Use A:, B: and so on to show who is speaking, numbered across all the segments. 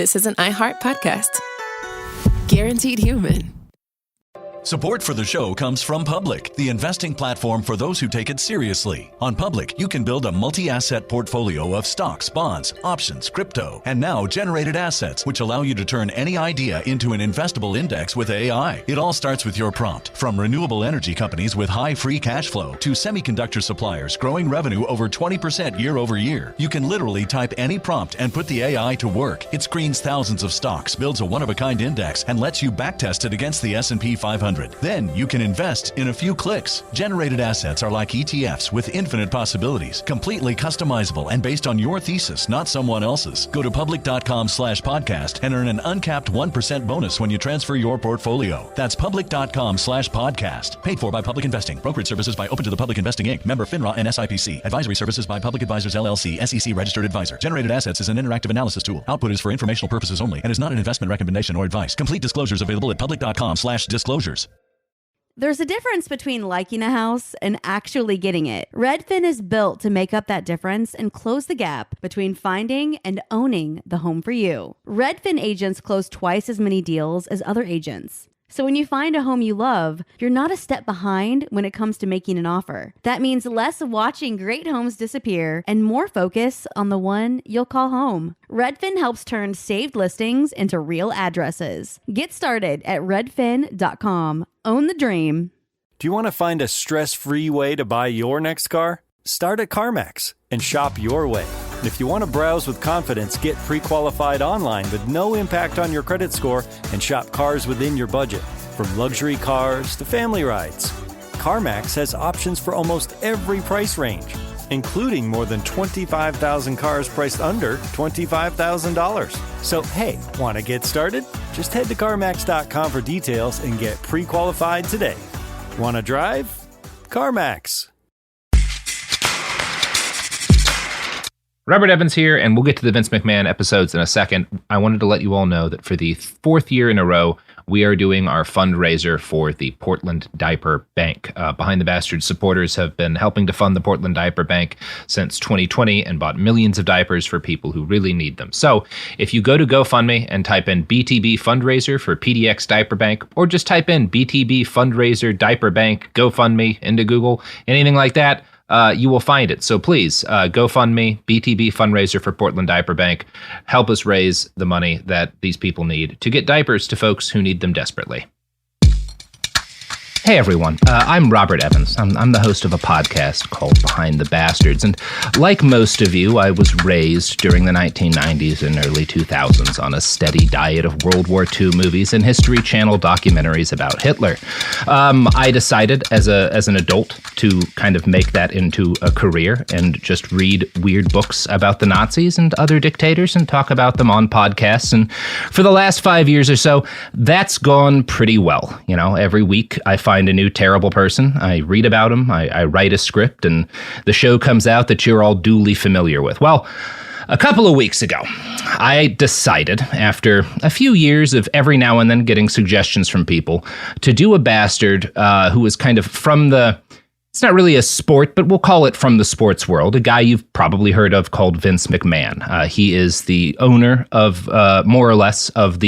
A: this is an iHeart podcast. Guaranteed human.
B: Support for the show comes from Public, the investing platform for those who take it seriously. On Public, you can build a multi-asset portfolio of stocks, bonds, options, crypto, and now generated assets, which allow you to turn any idea into an investable index with AI. It all starts with your prompt. From renewable energy companies with high free cash flow to semiconductor suppliers growing revenue over 20% year over year, you can literally type any prompt and put the AI to work. It screens thousands of stocks, builds a one-of-a-kind index, and lets you backtest it against the S&P 500. Then you can invest in a few clicks. Generated assets are like ETFs with infinite possibilities, completely customizable and based on your thesis, not someone else's. Go to public.com/podcast and earn an uncapped 1% bonus when you transfer your portfolio. That's public.com/podcast. Paid for by Public Investing. Brokerage services by Open to the Public Investing Inc. Member FINRA and SIPC. Advisory services by Public Advisors LLC, SEC registered advisor. Generated assets is an interactive analysis tool. Output is for informational purposes only and is not an investment recommendation or advice. Complete disclosures available at public.com/disclosures.
C: There's a difference between liking a house and actually getting it. Redfin is built to make up that difference and close the gap between finding and owning the home for you. Redfin agents close twice as many deals as other agents. So when you find a home you love, you're not a step behind when it comes to making an offer. That means less watching great homes disappear and more focus on the one you'll call home. Redfin helps turn saved listings into real addresses. Get started at redfin.com. Own the dream.
D: Do you want to find a stress-free way to buy your next car? Start at CarMax and shop your way. And if you want to browse with confidence, get pre-qualified online with no impact on your credit score and shop cars within your budget. From luxury cars to family rides, CarMax has options for almost every price range, including more than 25,000 cars priced under $25,000. So hey, want to get started? Just head to CarMax.com for details and get pre-qualified today. Want to drive? CarMax.
E: Robert Evans here, and we'll get to the Vince McMahon episodes in a second. I wanted to let you all know that for the fourth year in a row, we are doing our fundraiser for the Portland Diaper Bank. Behind the Bastards supporters have been helping to fund the Portland Diaper Bank since 2020 and bought millions of diapers for people who really need them. So if you go to GoFundMe and type in BTB Fundraiser for PDX Diaper Bank, or just type in BTB Fundraiser Diaper Bank GoFundMe into Google, anything like that, you will find it. So please, GoFundMe, BTB Fundraiser for Portland Diaper Bank. Help us raise the money that these people need to get diapers to folks who need them desperately. Hey everyone, I'm Robert Evans. I'm the host of a podcast called Behind the Bastards, and like most of you, I was raised during the 1990s and early 2000s on a steady diet of World War II movies and History Channel documentaries about Hitler. I decided as an adult to kind of make that into a career and just read weird books about the Nazis and other dictators and talk about them on podcasts, and for the last 5 years or so, that's gone pretty well. You know, every week I find a new terrible person. I read about them. I write a script, and the show comes out that you're all duly familiar with. Well, a couple of weeks ago, I decided, after a few years of every now and then getting suggestions from people, to do a bastard who was kind of from the... It's not really a sport, but we'll call it from the sports world. A guy you've probably heard of called Vince McMahon. He is the owner of, more or less, of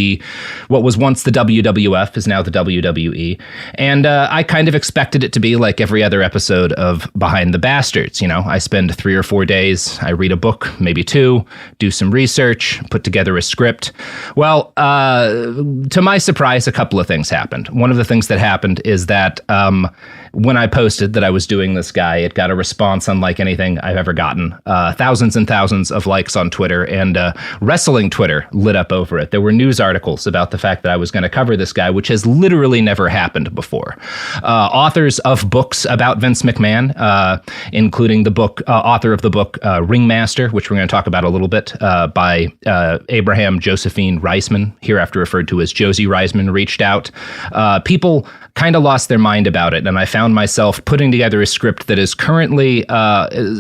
E: what was once the WWF, is now the WWE. And I kind of expected it to be like every other episode of Behind the Bastards. You know, I spend 3 or 4 days, I read a book, maybe 2, do some research, put together a script. Well, to my surprise, a couple of things happened. One of the things that happened is that when I posted that I was doing this guy, it got a response unlike anything I've ever gotten. Thousands and thousands of likes on Twitter, and wrestling Twitter lit up over it. There were news articles about the fact that I was going to cover this guy, which has literally never happened before. Authors of books about Vince McMahon, including the author of the book Ringmaster, which we're going to talk about a little bit, by Abraham Josephine Reisman, hereafter referred to as Josie Reisman, reached out. People kind of lost their mind about it. And I found myself putting together a script that is currently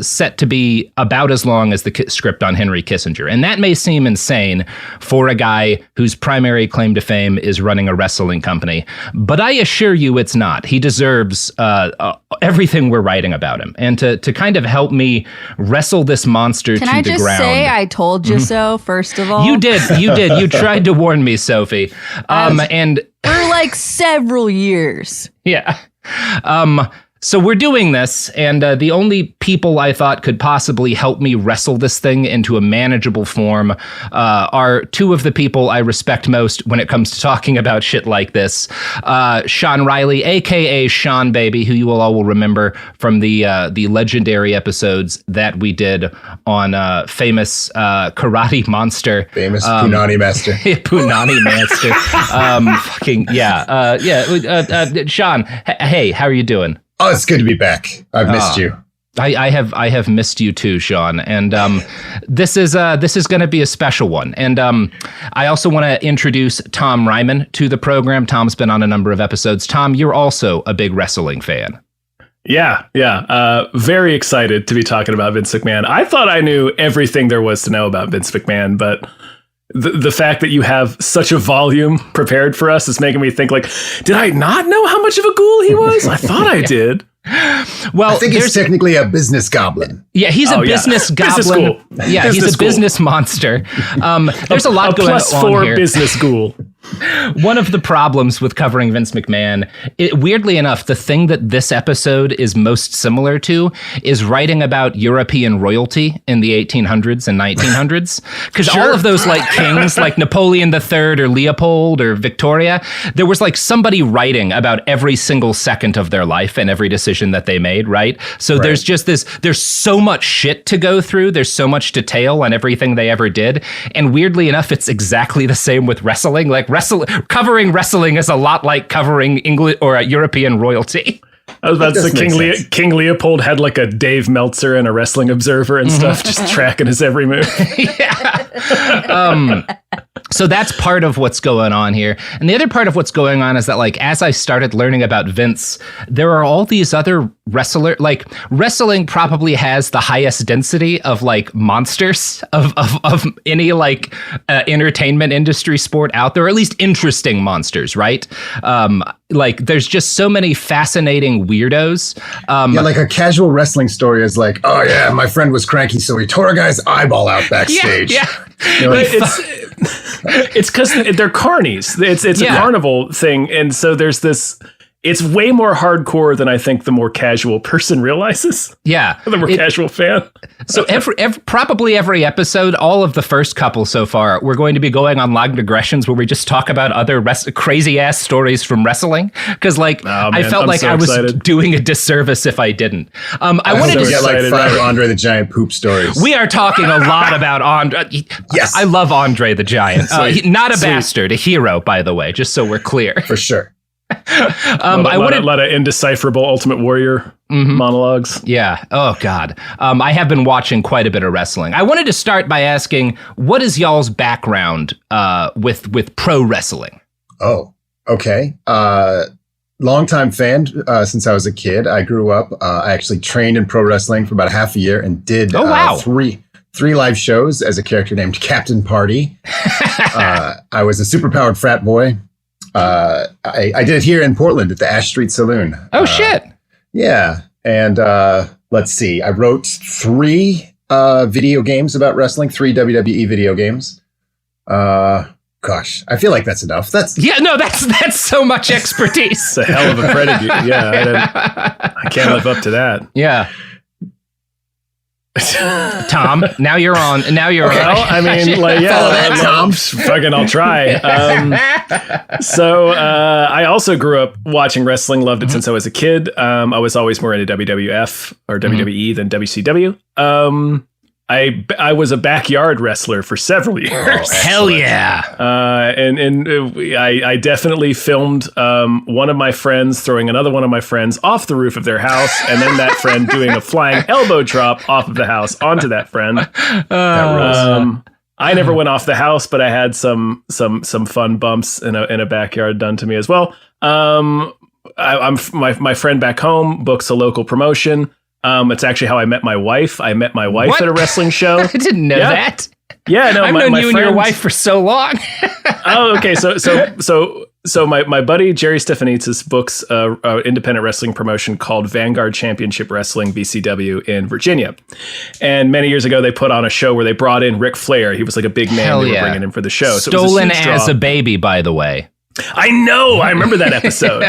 E: set to be about as long as the script on Henry Kissinger. And that may seem insane for a guy whose primary claim to fame is running a wrestling company. But I assure you it's not. He deserves everything we're writing about him. And to kind of help me wrestle this monster to the ground.
F: Can I just say I told you so, first of all?
E: You did. You tried to warn me, Sophie. And
F: for like several years.
E: Yeah. So we're doing this, and the only people I thought could possibly help me wrestle this thing into a manageable form are two of the people I respect most when it comes to talking about shit like this. Sean Riley, a.k.a. Sean Baby, who you all will remember from the legendary episodes that we did on famous Karate Monster.
G: Famous Punani Master.
E: Punani Master. Sean, hey, how are you doing?
G: Oh, it's good to be back. I've missed you.
E: I have missed you too, Sean. And this is going to be a special one. And I also want to introduce Tom Ryman to the program. Tom's been on a number of episodes. Tom, you're also a big wrestling fan.
H: Yeah. Very excited to be talking about Vince McMahon. I thought I knew everything there was to know about Vince McMahon, but the fact that you have such a volume prepared for us is making me think, like, did I not know how much of a ghoul he was? I thought I did.
G: Well, I think he's technically a business goblin.
E: Yeah, he's a business goblin. He's a business monster. There's a lot going on here.
H: +4 business ghoul.
E: One of the problems with covering Vince McMahon, weirdly enough, the thing that this episode is most similar to is writing about European royalty in the 1800s and 1900s. Because all of those like kings, like Napoleon III or Leopold or Victoria, there was like somebody writing about every single second of their life and every decision that they made, right? So there's just there's so much shit to go through. There's so much detail on everything they ever did. And weirdly enough, it's exactly the same with wrestling. Like covering wrestling is a lot like covering English or European royalty.
H: I was about to say King Leopold had like a Dave Meltzer and a Wrestling Observer and stuff, just tracking his every move.
E: So that's part of what's going on here. And the other part of what's going on is that, like, as I started learning about Vince, there are all these other wrestlers. Like, wrestling probably has the highest density of, like, monsters of any, like, entertainment industry sport out there, or at least interesting monsters, right? Like, there's just so many fascinating weirdos.
G: Like a casual wrestling story is like, oh, yeah, my friend was cranky, so he tore a guy's eyeball out backstage.
E: Yeah.
G: Like,
H: it's because they're carnies. It's a carnival thing. And so there's this, it's way more hardcore than I think the more casual person realizes.
E: Yeah.
H: The more casual fan.
E: So probably every episode, all of the first couple so far, we're going to be going on long digressions where we just talk about other crazy ass stories from wrestling. Because I felt like I was doing a disservice if I didn't. I wanted to
G: get like 5 Andre the Giant poop stories.
E: We are talking a lot about Andre.
G: Yes.
E: I love Andre the Giant. Not a bastard, a hero, by the way, just so we're clear.
G: For sure.
H: I wanted a lot of indecipherable Ultimate Warrior monologues.
E: Yeah. Oh God. I have been watching quite a bit of wrestling. I wanted to start by asking, what is y'all's background with pro wrestling? Oh,
G: okay. Longtime fan since I was a kid. I grew up. I actually trained in pro wrestling for about half a year and did three live shows as a character named Captain Party. I was a superpowered frat boy. I did it here in Portland at the Ash Street Saloon.
E: Oh, shit.
G: Yeah. And let's see. I wrote 3 video games about wrestling, 3 WWE video games. Gosh, I feel like that's enough. That's
E: so much expertise.
H: It's a hell of a predicate. Yeah, I can't live up to that.
E: Yeah. Tom, now you're on.
H: Well, I mean, like, yeah, Tom. Fucking, I'll try. So I also grew up watching wrestling. Loved it since I was a kid. I was always more into WWF or WWE than WCW. I was a backyard wrestler for several years.
E: Oh, hell yeah!
H: And I definitely filmed one of my friends throwing another one of my friends off the roof of their house, and then that friend doing a flying elbow drop off of the house onto that friend. I never went off the house, but I had some fun bumps in a backyard done to me as well. I'm my friend back home books a local promotion. It's actually how I met my wife. I met my wife at a wrestling show.
E: I didn't know that.
H: Yeah, no,
E: I've known you and your wife for so long.
H: Oh, okay. So my buddy Jerry Stefanitsis books an independent wrestling promotion called Vanguard Championship Wrestling (VCW) in Virginia. And many years ago, they put on a show where they brought in Ric Flair. He was like a big name. They were bringing him for the show.
E: Stolen so as a baby, by the way.
H: I know. I remember that episode.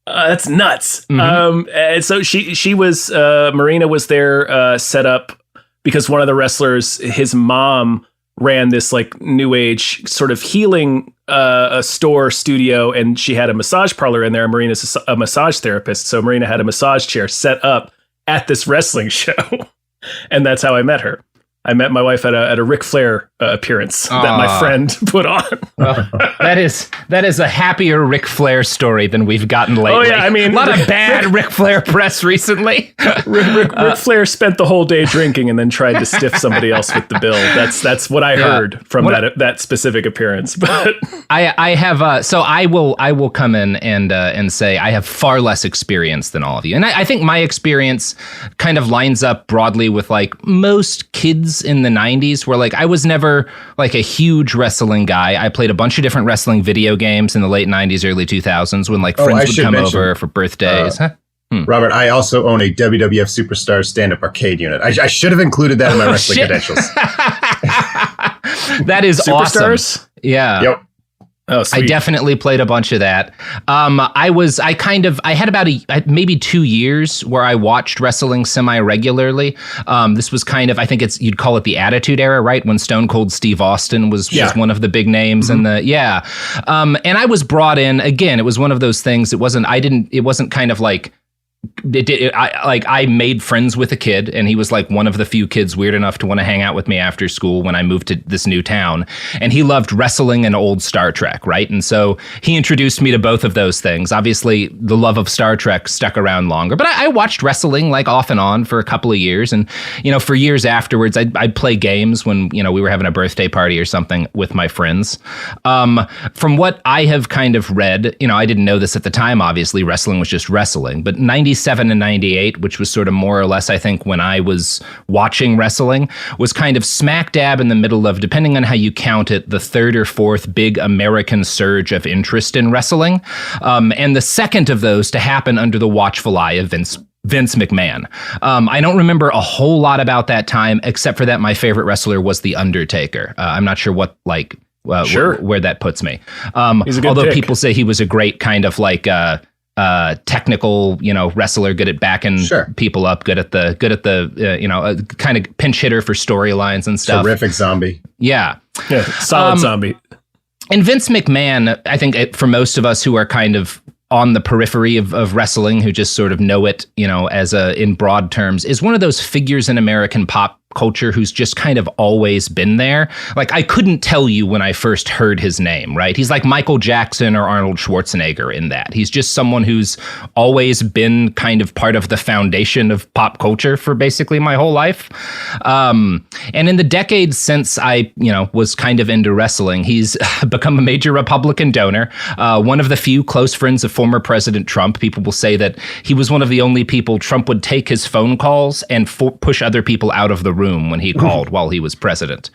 H: That's nuts.
E: Mm-hmm.
H: And so she was Marina was there set up because one of the wrestlers, his mom ran this like new age sort of healing a store studio, and she had a massage parlor in there. Marina's a massage therapist, so Marina had a massage chair set up at this wrestling show, and that's how I met her. I met my wife at a Ric Flair appearance that my friend put on.
E: Well, that is a happier Ric Flair story than we've gotten lately.
H: Oh yeah, I mean,
E: a lot of bad Ric Flair press recently.
H: Ric Flair spent the whole day drinking and then tried to stiff somebody else with the bill. That's what I heard from that specific appearance. But
E: I have so I will come in and say I have far less experience than all of you, and I think my experience kind of lines up broadly with like most kids in the 90s, where like I was never like a huge wrestling guy. I played a bunch of different wrestling video games in the late 90s, early 2000s when like friends would come over for birthdays.
G: Robert, I also own a WWF Superstar stand-up arcade unit. I should have included that in my wrestling credentials.
E: That is
H: Superstars?
E: Awesome. Yeah.
G: Yep.
H: Oh, sweet.
E: I definitely played a bunch of that. I had about maybe 2 years where I watched wrestling semi-regularly. This was kind of, I think you'd call it the Attitude Era, right? When Stone Cold Steve Austin was one of the big names and and I was brought in again. It was one of those things. It wasn't kind of like, I made friends with a kid, and he was like one of the few kids weird enough to want to hang out with me after school when I moved to this new town. And he loved wrestling and old Star Trek, right? And so he introduced me to both of those things. Obviously, the love of Star Trek stuck around longer, but I watched wrestling like off and on for a couple of years. And, for years afterwards, I'd play games when, we were having a birthday party or something with my friends. From what I have kind of read, I didn't know this at the time, obviously, wrestling was just wrestling, but 97 and 98, which was sort of more or less, I think, when I was watching wrestling, was kind of smack dab in the middle of, depending on how you count it, the third or fourth big American surge of interest in wrestling. And the second of those to happen under the watchful eye of Vince McMahon. I don't remember a whole lot about that time, except for that my favorite wrestler was The Undertaker. I'm not sure what, like, where that puts me. Although pick. People say he was a great kind of like technical, wrestler, good at backing people up, good at the kind of pinch hitter for storylines and stuff.
G: Terrific zombie.
E: Yeah,
H: solid zombie.
E: And Vince McMahon, I think for most of us who are kind of on the periphery of wrestling, who just sort of know it, as in broad terms, is one of those figures in American pop culture who's just kind of always been there. Like, I couldn't tell you when I first heard his name, right? He's like Michael Jackson or Arnold Schwarzenegger in that. He's just someone who's always been kind of part of the foundation of pop culture for basically my whole life. And in the decades since I, was kind of into wrestling, he's become a major Republican donor, one of the few close friends of former President Trump. People will say that he was one of the only people Trump would take his phone calls and push other people out of the room when he called while he was president.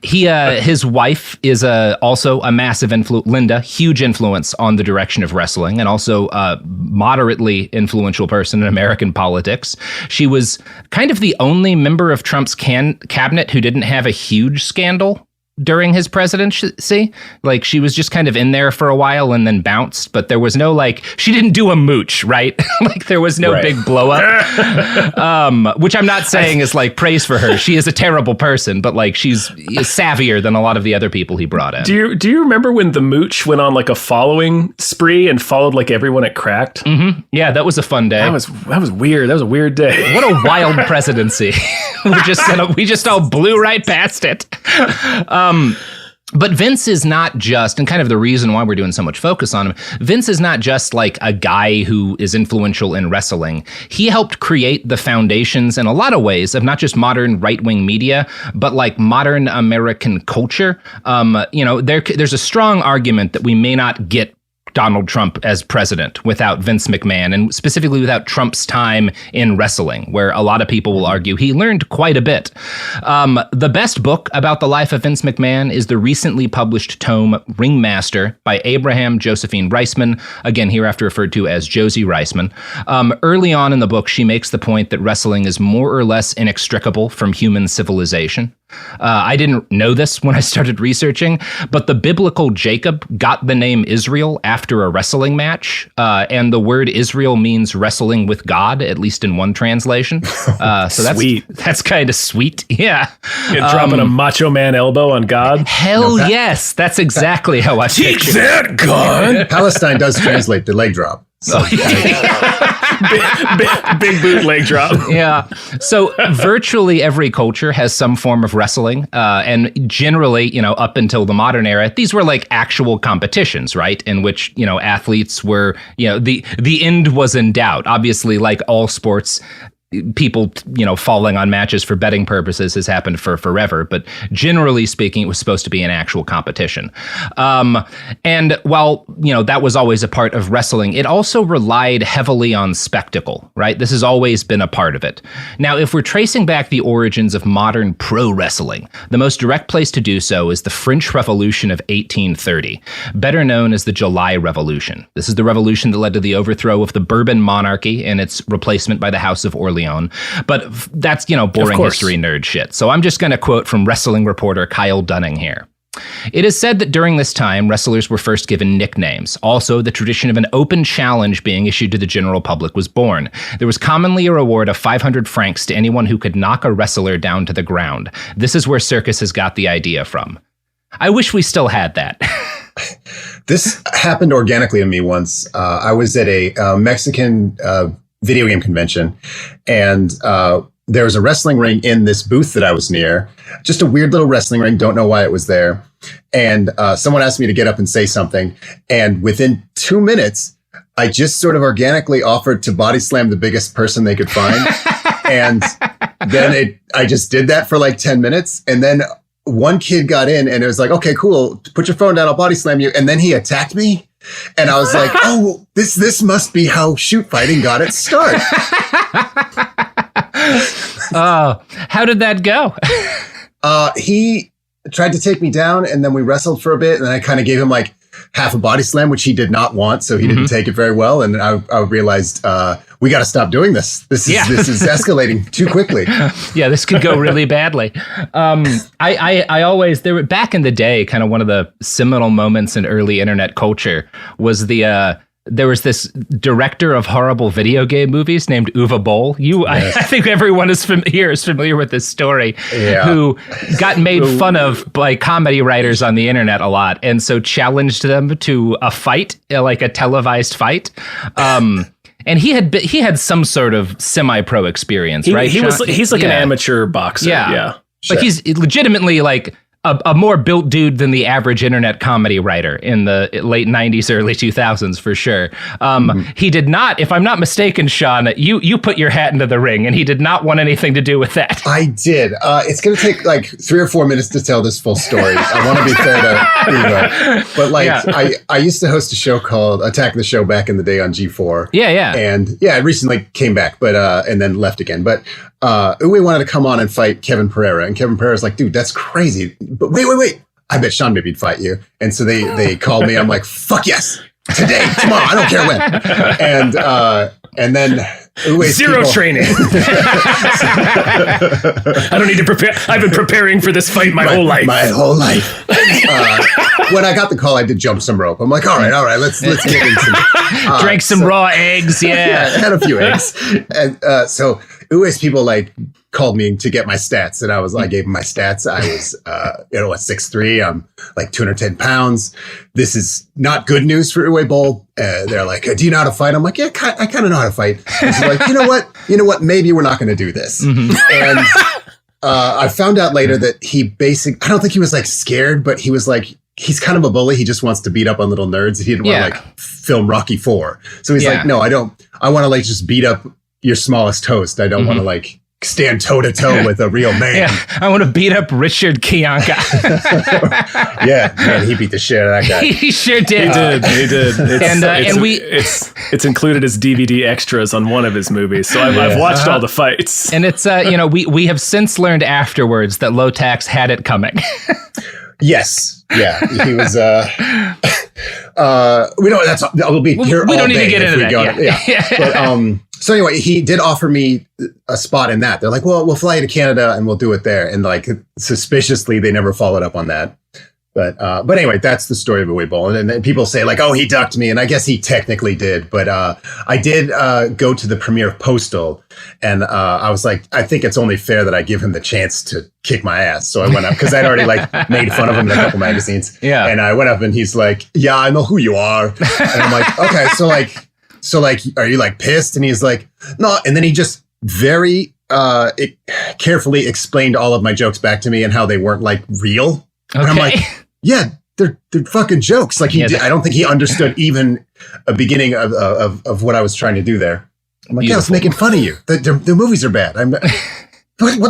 E: His wife is also a massive Linda, huge influence on the direction of wrestling, and also a moderately influential person in American politics. She was kind of the only member of Trump's cabinet who didn't have a huge scandal during his presidency. Like, she was just kind of in there for a while and then bounced, but there was no, like, she didn't do a mooch, right? Like, there was no big blow up, which I'm not saying is like praise for her. She is a terrible person, but like, she's savvier than a lot of the other people he brought in.
H: Do you remember when the mooch went on like a following spree and followed like everyone at Cracked?
E: Mm-hmm. Yeah, that was a fun day.
H: That was weird. That was a weird day.
E: What a wild presidency. we just all blew right past it. But Vince is not just, and kind of the reason why we're doing so much focus on him, Vince is not just like a guy who is influential in wrestling. He helped create the foundations in a lot of ways of not just modern right-wing media, but like modern American culture. There's a strong argument that we may not get Donald Trump as president without Vince McMahon, and specifically without Trump's time in wrestling, where a lot of people will argue he learned quite a bit. The best book about the life of Vince McMahon is the recently published tome Ringmaster by Abraham Josephine Reisman, again hereafter referred to as Josie Reisman. Early on in the book, she makes the point that wrestling is more or less inextricable from human civilization. I didn't know this when I started researching, but the biblical Jacob got the name Israel after a wrestling match, and the word Israel means wrestling with God, at least in one translation. So
H: sweet.
E: That's kind of sweet. Yeah.
H: You're dropping a Macho Man elbow on God?
E: Hell yes. That's exactly how I picture
H: that, God!
G: Palestine does translate the leg drop. So,
H: big boot leg drop.
E: Yeah. So virtually every culture has some form of wrestling. And generally, up until the modern era, these were like actual competitions, right? In which, athletes were, the end was in doubt. Obviously, like all sports, people, falling on matches for betting purposes has happened for forever. But generally speaking, it was supposed to be an actual competition. And while, that was always a part of wrestling, it also relied heavily on spectacle, right? This has always been a part of it. Now, if we're tracing back the origins of modern pro wrestling, the most direct place to do so is the French Revolution of 1830, better known as the July Revolution. This is the revolution that led to the overthrow of the Bourbon monarchy and its replacement by the House of Orleans. But that's, boring history nerd shit. So I'm just going to quote from wrestling reporter Kyle Dunning here. It is said that during this time, wrestlers were first given nicknames. Also, the tradition of an open challenge being issued to the general public was born. There was commonly a reward of 500 francs to anyone who could knock a wrestler down to the ground. This is where circuses got the idea from. I wish we still had that.
G: This happened organically to me once. I was at a Mexican video game convention, and there was a wrestling ring in this booth that I was near. Just a weird little wrestling ring. Don't know why it was there. And someone asked me to get up and say something. And within 2 minutes, I just sort of organically offered to body slam the biggest person they could find. And then I just did that for like 10 minutes. And then one kid got in and it was like, okay, cool. Put your phone down. I'll body slam you. And then he attacked me. And I was like, oh, this must be how shoot fighting got its start.
E: How did that go?
G: He tried to take me down, and then we wrestled for a bit, and then I kind of gave him like half a body slam, which he did not want, so he didn't take it very well. And I realized we got to stop doing this. This is escalating too quickly.
E: Yeah, this could go really badly. I always, there were back in the day, kind of one of the seminal moments in early internet culture was there was this director of horrible video game movies named Uwe Boll. Yes. I think everyone is familiar with this story, who got made fun of by comedy writers on the internet a lot, and so challenged them to a fight, like a televised fight. And he had some sort of semi-pro experience, right?
H: He's like an amateur boxer.
E: Yeah. Sure. Like he's legitimately like a more built dude than the average internet comedy writer in the late 90s, early 2000s, for sure. He did not, if I'm not mistaken, Sean, you put your hat into the ring, and he did not want anything to do with that.
G: I did. It's going to take like 3 or 4 minutes to tell this full story. I want to be fair to Uwe. But I used to host a show called Attack the Show back in the day on G4.
E: Yeah.
G: And I recently came back, but and then left again. But Uwe wanted to come on and fight Kevin Pereira, and Kevin Pereira's like, dude, that's crazy. But wait. I bet Sean maybe would fight you. And so they called me. I'm like, fuck yes. Today, tomorrow, I don't care when. And then Uwe's
H: zero training. I don't need to prepare. I've been preparing for this fight my whole life.
G: My whole life. When I got the call, I did jump some rope. I'm like, all right, let's get into some.
E: Drank some raw eggs, yeah.
G: Had a few eggs. And so Uwe's people like called me to get my stats, and I gave them my stats. I was, 6'3". I'm like 210 pounds. This is not good news for Uwe Boll. They're like, do you know how to fight? I'm like, yeah, I kind of know how to fight. And so like, you know what? Maybe we're not going to do this. And I found out later that I don't think he was like scared, but he was like, he's kind of a bully. He just wants to beat up on little nerds. He didn't want to like film Rocky IV. So he's like, no, I don't. I want to like just beat up your smallest host. I don't want to like stand toe to toe with a real man.
E: Yeah, I want to beat up Richard Kiyanka.
G: Yeah, man, he beat the shit out of that guy.
E: He sure did.
H: He did. It's included as DVD extras on one of his movies. So I've watched all the fights.
E: And it's we have since learned afterwards that Lotax had it coming.
G: Yes. Yeah. He was we don't that's we'll be here
E: we
G: all
E: don't need
G: day
E: to get into that.
G: Yeah. But so anyway, he did offer me a spot in that. They're like, well, we'll fly you to Canada and we'll do it there. And like suspiciously, they never followed up on that. But anyway, that's the story of Uwe Boll. And then people say like, oh, he ducked me. And I guess he technically did. But I did go to the premiere of Postal. And I was like, I think it's only fair that I give him the chance to kick my ass. So I went up because I'd already like made fun of him in a couple magazines. Yeah. And I went up and he's like, yeah, I know who you are. And I'm like, okay, so like, are you like pissed? And he's like, no. And then he just very carefully explained all of my jokes back to me and how they weren't like real. Okay. And I'm like, yeah, they're fucking jokes. Like I don't think he understood even a beginning of what I was trying to do there. I'm like, yeah, I was making fun of you. The movies are bad. What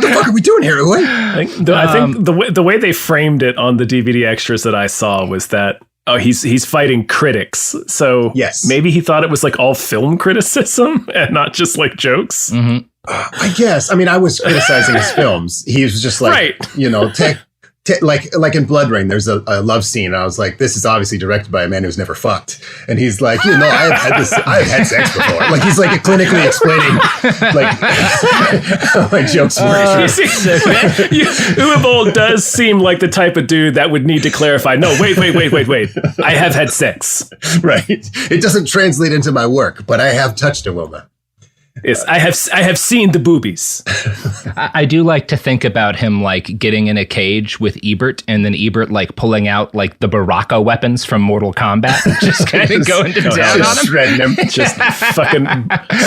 G: the fuck are we doing here, Uwe?
H: I think the way they framed it on the DVD extras that I saw was that he's fighting critics. So
G: yes,
H: maybe he thought it was like all film criticism and not just like jokes.
E: Mm-hmm.
G: I guess. I mean, I was criticizing his films. He was just like,
H: right.
G: Like in Blood Rain, there's a love scene. And I was like, this is obviously directed by a man who's never fucked. And he's like, I've had sex before. Like he's like clinically explaining like my jokes were.
H: Uwe Boll does seem like the type of dude that would need to clarify. No, wait. I have had sex.
G: Right. It doesn't translate into my work, but I have touched a woman.
H: Yes, I have seen the boobies.
E: I do like to think about him like getting in a cage with Ebert and then Ebert like pulling out like the Baraka weapons from Mortal Kombat and just kind of going to town on him.
G: Shredding him.
H: Just fucking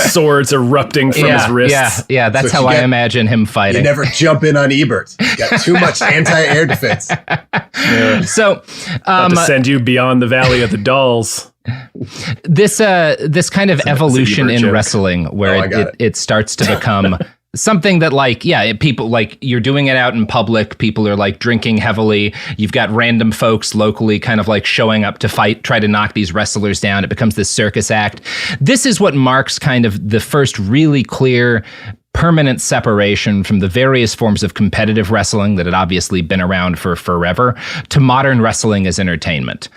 H: swords erupting from his wrists.
E: Yeah, that's how I imagine him fighting.
G: You never jump in on Ebert. You got too much anti-air defense.
H: Yeah.
E: So
H: to send you beyond the Valley of the Dolls.
E: This kind of evolution in wrestling where it starts to become something that like, people like you're doing it out in public. People are like drinking heavily. You've got random folks locally kind of like showing up to fight, try to knock these wrestlers down. It becomes this circus act. This is what marks kind of the first really clear permanent separation from the various forms of competitive wrestling that had obviously been around for forever to modern wrestling as entertainment.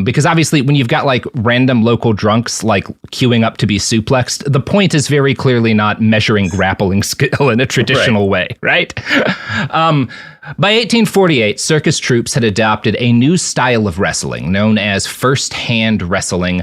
E: Because obviously when you've got like random local drunks like queuing up to be suplexed, the point is very clearly not measuring grappling skill in a traditional way, right? By 1848, circus troupes had adopted a new style of wrestling known as first-hand wrestling,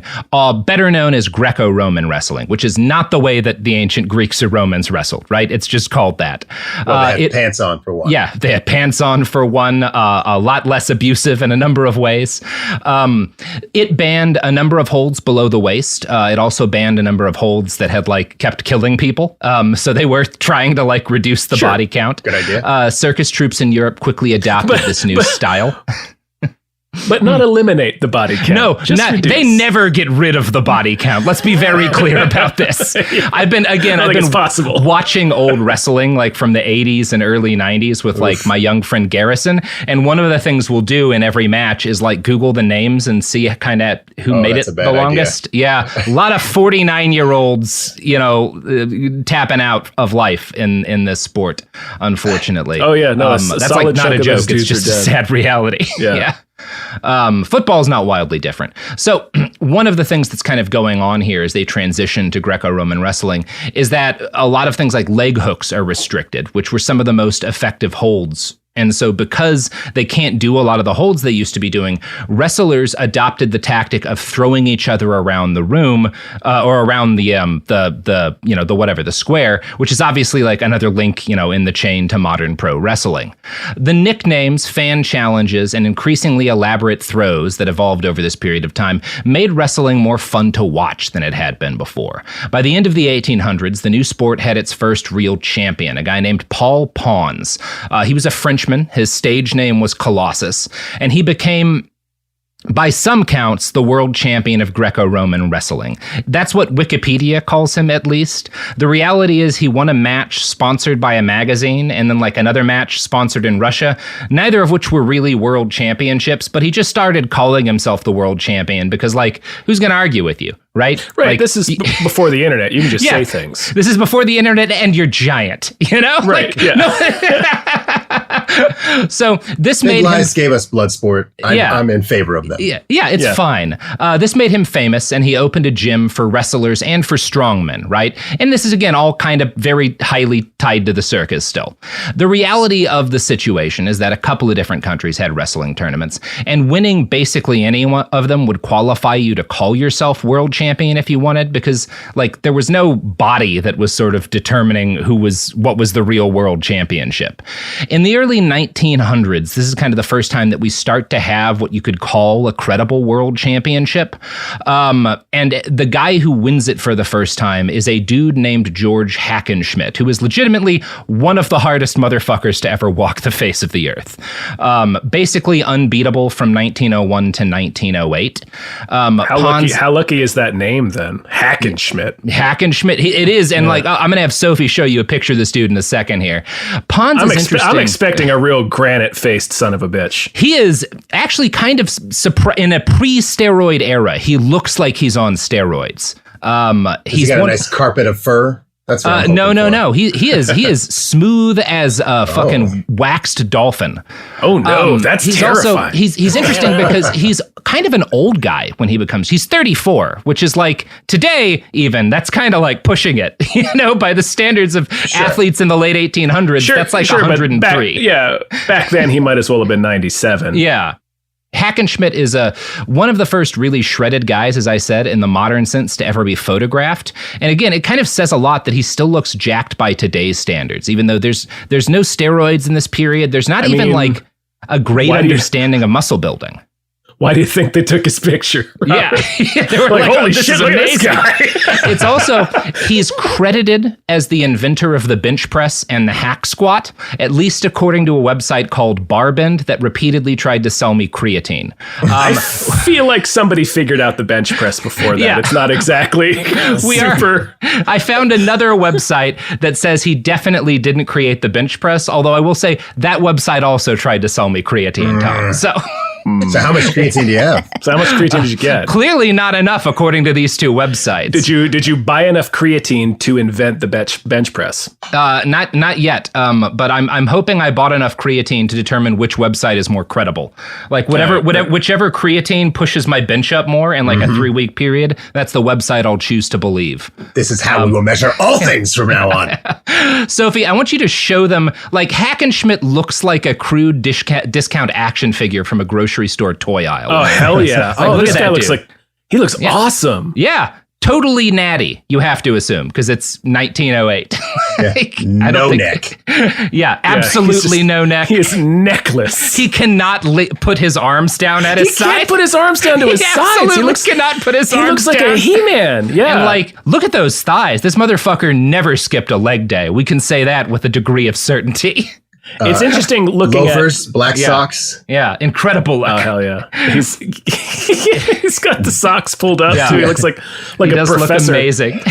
E: better known as Greco-Roman wrestling, which is not the way that the ancient Greeks or Romans wrestled, right? It's just called that.
G: Well, they had pants on for one.
E: Yeah, they had pants on for one, a lot less abusive in a number of ways. It banned a number of holds below the waist. It also banned a number of holds that had like kept killing people. So they were trying to like reduce the body count.
G: Good idea.
E: Circus troupes in Europe quickly adopted this new style.
H: But not eliminate the body count.
E: No, they never get rid of the body count. Let's be very clear about this. I've been watching old wrestling like from the 80s and early 90s with like my young friend Garrison. And one of the things we'll do in every match is like Google the names and see kind of who made it the longest.
G: Idea.
E: Yeah. A lot of 49-year-olds, tapping out of life in this sport, unfortunately.
H: Oh, yeah. No,
E: that's like not a joke. It's just a sad reality.
H: Yeah.
E: Football is not wildly different. So one of the things that's kind of going on here as they transition to Greco-Roman wrestling is that a lot of things like leg hooks are restricted, which were some of the most effective holds. And so because they can't do a lot of the holds they used to be doing, wrestlers adopted the tactic of throwing each other around the room or around the square, which is obviously like another link, in the chain to modern pro wrestling. The nicknames, fan challenges, and increasingly elaborate throws that evolved over this period of time made wrestling more fun to watch than it had been before. By the end of the 1800s, the new sport had its first real champion, a guy named Paul Pons. He was a Frenchman. His stage name was Colossus, and he became by some counts, the world champion of Greco-Roman wrestling. That's what Wikipedia calls him, at least. The reality is he won a match sponsored by a magazine and then like another match sponsored in Russia, neither of which were really world championships, but he just started calling himself the world champion because, like, who's going to argue with you, right?
H: Right.
E: Like,
H: this is before the internet. You can just say things.
E: This is before the internet and you're giant, you know?
H: Right.
E: Like, So this
G: Big
E: made
G: Lies
E: him...
G: gave us Bloodsport. I'm in favor of them.
E: Yeah, it's fine. This made him famous, and he opened a gym for wrestlers and for strongmen, right? And this is, again, all kind of very highly tied to the circus still. The reality of the situation is that a couple of different countries had wrestling tournaments, and winning basically any one of them would qualify you to call yourself world champion if you wanted, because, like, there was no body that was sort of determining what was the real world championship. In the early 1900s, this is kind of the first time that we start to have what you could call a credible world championship. And the guy who wins it for the first time is a dude named George Hackenschmidt, who is legitimately one of the hardest motherfuckers to ever walk the face of the earth. Basically unbeatable from 1901 to 1908.
H: How lucky is that name then? Hackenschmidt.
E: Hackenschmidt. It is. And like, I'm going to have Sophie show you a picture of this dude in a second here. Pons is interesting.
H: I'm expecting a real granite-faced son of a bitch.
E: He is actually kind of in a pre-steroid era. He looks like he's on steroids.
G: He's got a nice carpet of fur. That's what
E: no. He is smooth as a fucking waxed dolphin.
H: Oh no, that's terrifying.
E: Also, he's interesting because he's kind of an old guy when he's 34, which is like today even that's kind of like pushing it, you know, by the standards of athletes in the late 1800s. That's like 103.
H: Back then he might as well have been 97.
E: Yeah. Hackenschmidt is one of the first really shredded guys, as I said, in the modern sense to ever be photographed. And again, it kind of says a lot that he still looks jacked by today's standards, even though there's no steroids in this period. There's not like a great understanding of muscle building.
H: Why do you think they took his picture?
E: Yeah. They were like, holy shit, look at this guy. It's also, he's credited as the inventor of the bench press and the hack squat, at least according to a website called Barbend that repeatedly tried to sell me creatine.
H: I feel like somebody figured out the bench press before that. Yeah. It's not exactly super.
E: I found another website that says he definitely didn't create the bench press, although I will say that website also tried to sell me creatine, Tom.
G: So how much creatine do you have?
H: So how much creatine did you get?
E: Clearly not enough, according to these two websites.
H: Did you buy enough creatine to invent the bench press?
E: Not yet. But I'm hoping I bought enough creatine to determine which website is more credible. Like whichever creatine pushes my bench up more in like a 3-week period, that's the website I'll choose to believe.
G: This is how we will measure all things from now on.
E: Sophie, I want you to show them, like, Hackenschmidt looks like a crude discount action figure from a grocery store toy aisle.
H: Oh, hell yeah. This guy looks like, he looks awesome.
E: Yeah. Totally natty, you have to assume, because it's 1908.
G: No neck.
E: Yeah, absolutely no neck.
H: He is neckless.
E: He cannot put his arms down at his side.
H: He can't put his arms down to his sides.
E: He cannot put his arms down.
H: He looks like a He-Man. Yeah.
E: And like, look at those thighs. This motherfucker never skipped a leg day. We can say that with a degree of certainty.
H: It's interesting looking
G: loafers, black socks.
E: Yeah, incredible look.
H: Oh, hell yeah. He's got the socks pulled up, too. He looks like
E: he
H: a
E: does
H: professor.
E: Look amazing.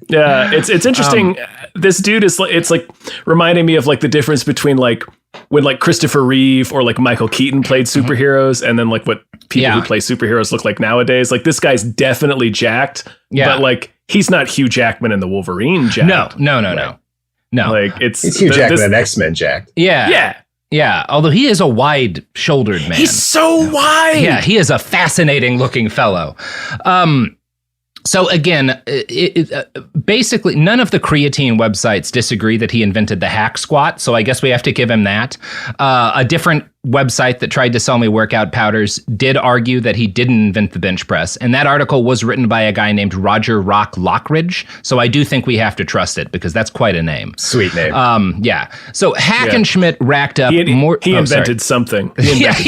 H: Yeah, it's interesting. This dude it's like reminding me of like the difference between like when like Christopher Reeve or like Michael Keaton played superheroes and then like what people who play superheroes look like nowadays. Like this guy's definitely jacked, but like he's not Hugh Jackman in the Wolverine jacked.
E: No.
H: Like it's
G: Hugh Jackman and X-Men jacked.
E: Yeah. Although he is a wide-shouldered man.
H: He's so wide.
E: Yeah, he is a fascinating looking fellow. So again, basically none of the creatine websites disagree that he invented the hack squat. So I guess we have to give him that. A different website that tried to sell me workout powders did argue that he didn't invent the bench press. And that article was written by a guy named Roger Rock Lockridge. So I do think we have to trust it because that's quite a name.
G: Sweet name.
E: So Hackenschmidt racked up more.
H: He invented something.
E: Yeah.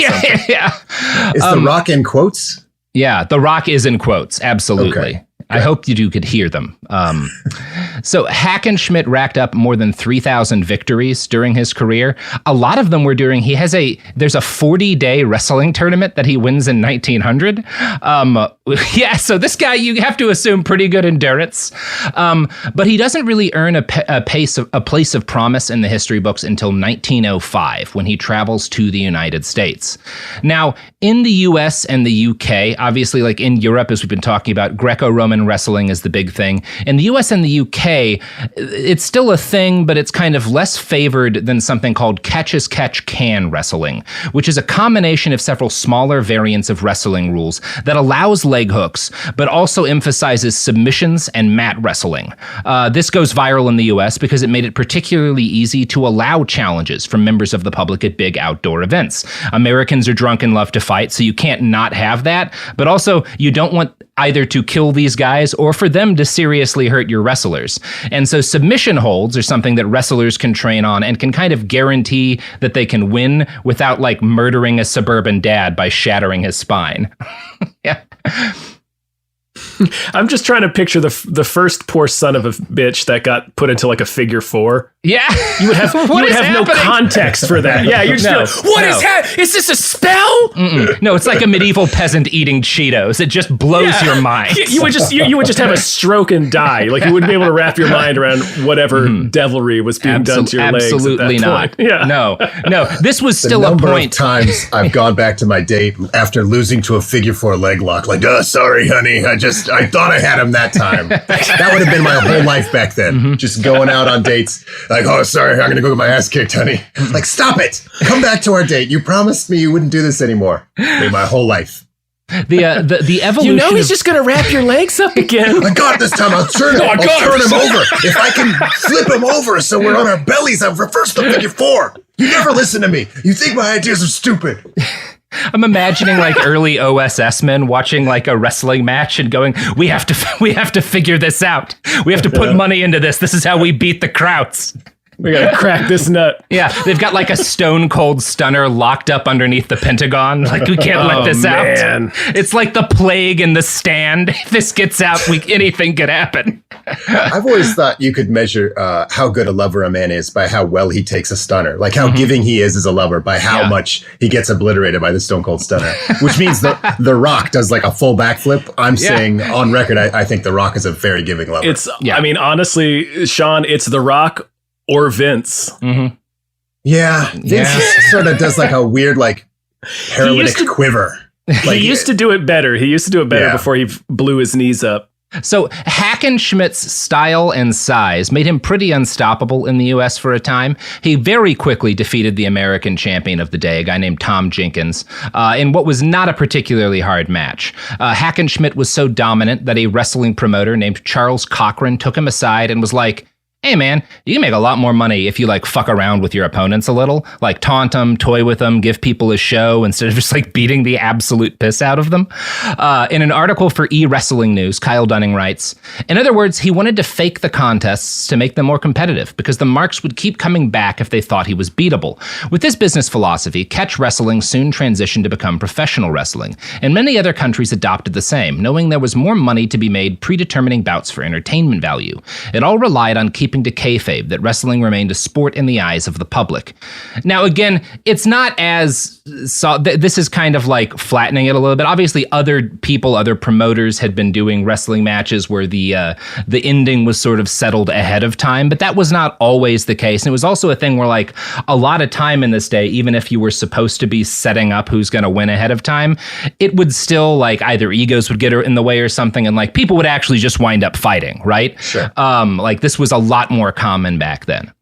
G: Is the rock in quotes?
E: Yeah, the rock is in quotes. Absolutely.
G: Okay.
E: I hope you could hear them. So Hackenschmidt racked up more than 3,000 victories during his career. A lot of them were during, there's a 40-day wrestling tournament that he wins in 1900. So this guy, you have to assume pretty good endurance. But he doesn't really earn a place of promise in the history books until 1905, when he travels to the United States. Now, in the US and the UK, obviously, like in Europe, as we've been talking about, Greco-Roman wrestling is the big thing. In the US and the UK, it's still a thing, but it's kind of less favored than something called catch-as-catch-can wrestling, which is a combination of several smaller variants of wrestling rules that allows leg hooks, but also emphasizes submissions and mat wrestling. This goes viral in the US because it made it particularly easy to allow challenges from members of the public at big outdoor events. Americans are drunk and love to fight, so you can't not have that, but also you don't want either to kill these guys or for them to seriously hurt your wrestlers. And so submission holds are something that wrestlers can train on and can kind of guarantee that they can win without like murdering a suburban dad by shattering his spine. Yeah.
H: I'm just trying to picture the first poor son of a bitch that got put into like a figure four.
E: Yeah.
H: You would have no context for that. Yeah, you're just is this a spell?
E: No, it's like a medieval peasant eating Cheetos. It just blows your mind.
H: You would just have a stroke and die. Like you wouldn't be able to wrap your mind around whatever devilry was being done to your legs.
E: Absolutely not.
H: Yeah.
E: No. This was still a point.
G: Of times I've gone back to my date after losing to a figure four leg lock. Like, sorry, honey. I thought I had him that time. That would have been my whole life back then. Just going out on dates. Like, sorry, I'm going to go get my ass kicked, honey. Like, stop it. Come back to our date. You promised me you wouldn't do this anymore. My whole life.
E: The evolution.
H: You know he's just going to wrap your legs up again.
G: I got it this time. I'll turn him over. If I can flip him over so we're on our bellies, I'll reverse the figure four. You never listen to me. You think my ideas are stupid.
E: I'm imagining like early OSS men watching like a wrestling match and going, we have to figure this out. We have to put money into this. This is how we beat the Krauts.
H: We gotta crack this nut.
E: Yeah, they've got like a stone cold stunner locked up underneath the Pentagon. Like, we can't let this out. It's like the plague in the stand. If this gets out, anything could happen.
G: I've always thought you could measure how good a lover a man is by how well he takes a stunner. Like how giving he is as a lover by how much he gets obliterated by the stone cold stunner. Which means the Rock does like a full backflip. I'm saying on record, I think the Rock is a very giving lover.
H: I mean, honestly, Sean, it's the Rock or Vince.
G: Yeah, Vince sort of does like a weird like paralytic quiver. Like,
H: he used to do it better. Before he blew his knees up.
E: So Hackenschmidt's style and size made him pretty unstoppable in the U.S. for a time. He very quickly defeated the American champion of the day, a guy named Tom Jenkins, in what was not a particularly hard match. Hackenschmidt was so dominant that a wrestling promoter named Charles Cochran took him aside and was like, hey man, you can make a lot more money if you like fuck around with your opponents a little, like taunt them, toy with them, give people a show instead of just like beating the absolute piss out of them. In an article for eWrestling News, Kyle Dunning writes, in other words, he wanted to fake the contests to make them more competitive because the marks would keep coming back if they thought he was beatable. With this business philosophy, catch wrestling soon transitioned to become professional wrestling, and many other countries adopted the same, knowing there was more money to be made predetermining bouts for entertainment value. It all relied on keeping to kayfabe that wrestling remained a sport in the eyes of the public. Now, again, it's not as... this is kind of like flattening it a little bit. Obviously, other promoters had been doing wrestling matches where the ending was sort of settled ahead of time, but that was not always the case. And it was also a thing where, like, a lot of time in this day, even if you were supposed to be setting up who's going to win ahead of time, it would still, like, either egos would get in the way or something, and, like, people would actually just wind up fighting, right?
G: Sure.
E: Like, this was a lot more common back then.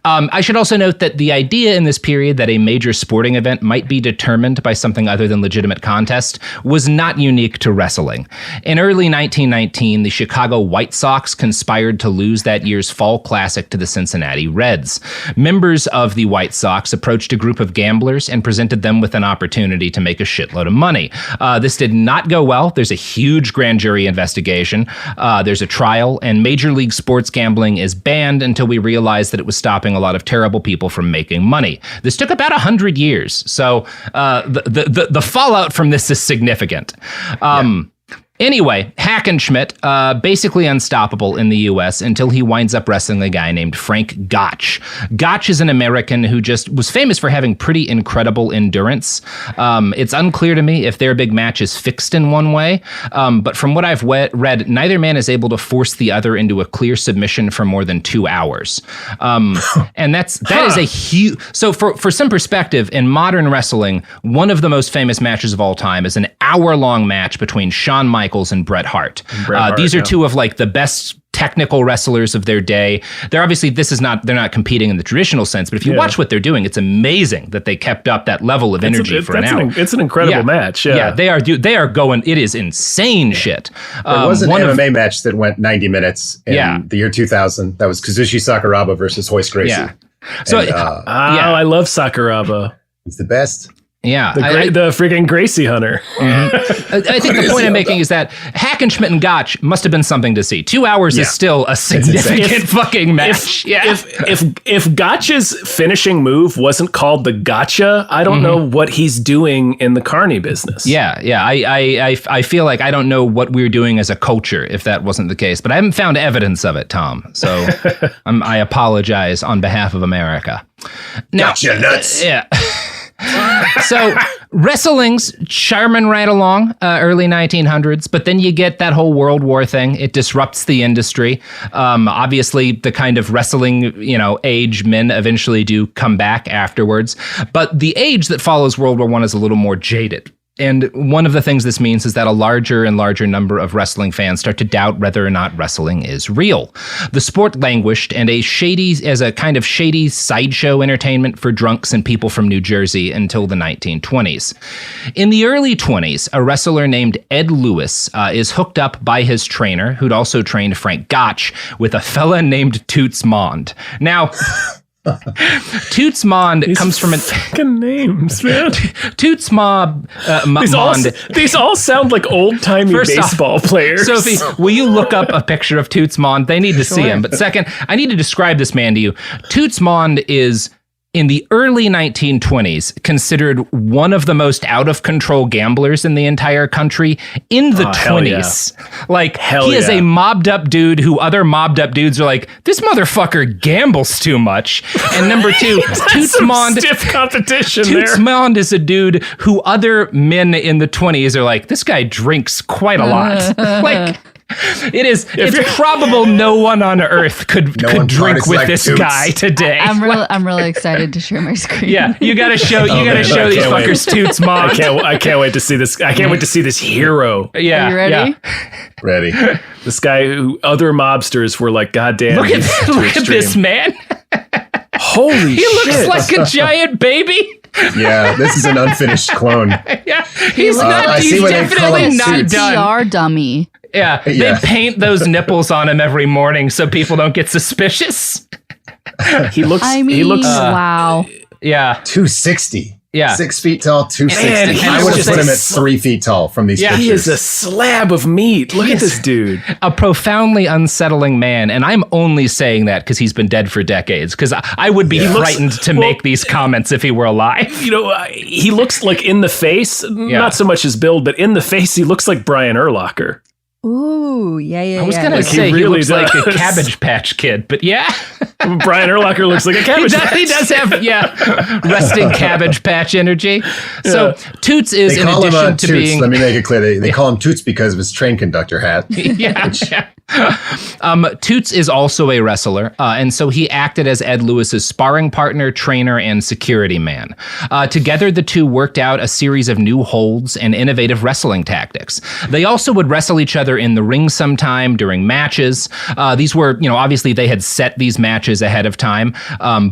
E: I should also note that the idea in this period that a major sporting event might be determined by something other than legitimate contest was not unique to wrestling. In early 1919, the Chicago White Sox conspired to lose that year's Fall Classic to the Cincinnati Reds. Members of the White Sox approached a group of gamblers and presented them with an opportunity to make a shitload of money. This did not go well. There's a huge grand jury investigation. There's a trial, and Major League Sports gambling is banned until we realize that it was stopping a lot of terrible people from making money. This took about 100 years, so the fallout from this is significant. Anyway, Hackenschmidt, basically unstoppable in the U.S. until he winds up wrestling a guy named Frank Gotch. Gotch is an American who just was famous for having pretty incredible endurance. It's unclear to me if their big match is fixed in one way, but from what I've read, neither man is able to force the other into a clear submission for more than 2 hours. And that is a huge... So for some perspective, in modern wrestling, one of the most famous matches of all time is an hour-long match between Shawn Michaels and Bret Hart. These are two of like the best technical wrestlers of their day. They're obviously, they're not competing in the traditional sense, but if you watch what they're doing, it's amazing that they kept up that level of energy for an hour.
H: It's an incredible match.
E: Yeah, they are going, it is insane shit.
G: There was an MMA match that went 90 minutes in the year 2000. That was Kazushi Sakuraba versus Hoist Gracie.
E: Yeah. So,
H: I love Sakuraba.
G: He's the best.
E: Yeah.
H: The freaking Gracie Hunter.
E: Mm-hmm. I think the point I'm making is that Hackenschmidt and Gotch must have been something to see. 2 hours is still a significant fucking match.
H: If Gotch's finishing move wasn't called the Gotcha, I don't know what he's doing in the Carney business.
E: Yeah. I feel like I don't know what we're doing as a culture if that wasn't the case, but I haven't found evidence of it, Tom. So I apologize on behalf of America. Now,
G: gotcha nuts.
E: Yeah. So wrestling's charming right along, early 1900s, but then you get that whole World War thing. It disrupts the industry. Obviously, the kind of wrestling, age men eventually do come back afterwards. But the age that follows World War I is a little more jaded. And one of the things this means is that a larger and larger number of wrestling fans start to doubt whether or not wrestling is real. The sport languished as a kind of shady sideshow entertainment for drunks and people from New Jersey until the 1920s. In the early 20s, a wrestler named Ed Lewis is hooked up by his trainer, who'd also trained Frank Gotch, with a fella named Toots Mond. Now... Toots Mond comes from
H: fucking names, man.
E: Toots Mond.
H: These all sound like old-timey baseball players.
E: Sophie, will you look up a picture of Toots Mond? They need to see him. But second, I need to describe this man to you. Toots Mond is, in the early 1920s, considered one of the most out-of-control gamblers in the entire country in the 20s. He is a mobbed-up dude who other mobbed-up dudes are like, this motherfucker gambles too much. And number two, Toots Mond...
H: stiff competition
E: Toots Mond is a dude who other men in the 20s are like, this guy drinks quite a lot. It's probable no one on earth could drink with this guy today.
F: I'm really excited to share my screen.
E: Yeah, you gotta show these fuckers Toots Mond.
H: I can't wait to see this. I can't wait to see this hero.
E: Yeah,
F: are you ready?
E: Yeah.
G: Ready.
H: This guy who other mobsters were like, God damn.
E: Look at this man.
H: Holy shit.
E: He looks like a giant baby.
G: Yeah, this is an unfinished clone.
E: Yeah, he's definitely not done.
F: PR dummy.
E: Yeah, they paint those nipples on him every morning so people don't get suspicious.
H: He looks.
F: Wow.
E: Yeah,
G: 260.
E: Yeah,
G: 6 feet tall, 260.
H: And
G: I would have put him at 3 feet tall from these pictures.
H: He is a slab of meat. Look at this dude.
E: A profoundly unsettling man, and I'm only saying that because he's been dead for decades. Because I would be frightened to make these comments if he were alive.
H: He looks like in the face, not so much his build, but in the face, he looks like Brian Urlacher.
F: Ooh, yeah.
E: I was gonna say he looks like a Cabbage Patch Kid, but yeah.
H: Brian Urlacher looks like a Cabbage Patch.
E: He does have, resting Cabbage Patch energy. So Toots is, in addition to being...
G: Let me make it clear. They call him Toots because of his train conductor hat.
E: Toots is also a wrestler, and so he acted as Ed Lewis's sparring partner, trainer, and security man. Together, the two worked out a series of new holds and innovative wrestling tactics. They also would wrestle each other in the ring sometime during matches. These were, obviously they had set these matches ahead of time.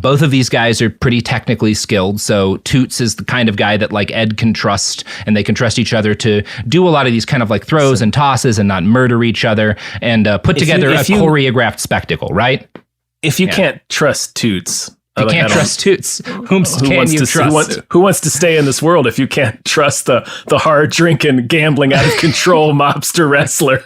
E: Both of these guys are pretty technically skilled, so Toots is the kind of guy that like Ed can trust, and they can trust each other to do a lot of these kind of like throws and tosses and not murder each other, and put together a choreographed spectacle, right?
H: If you can't trust Toots,
E: You can't trust Toots. Whom can you trust?
H: Who wants to stay in this world if you can't trust the hard drinking, gambling, out of control mobster wrestler?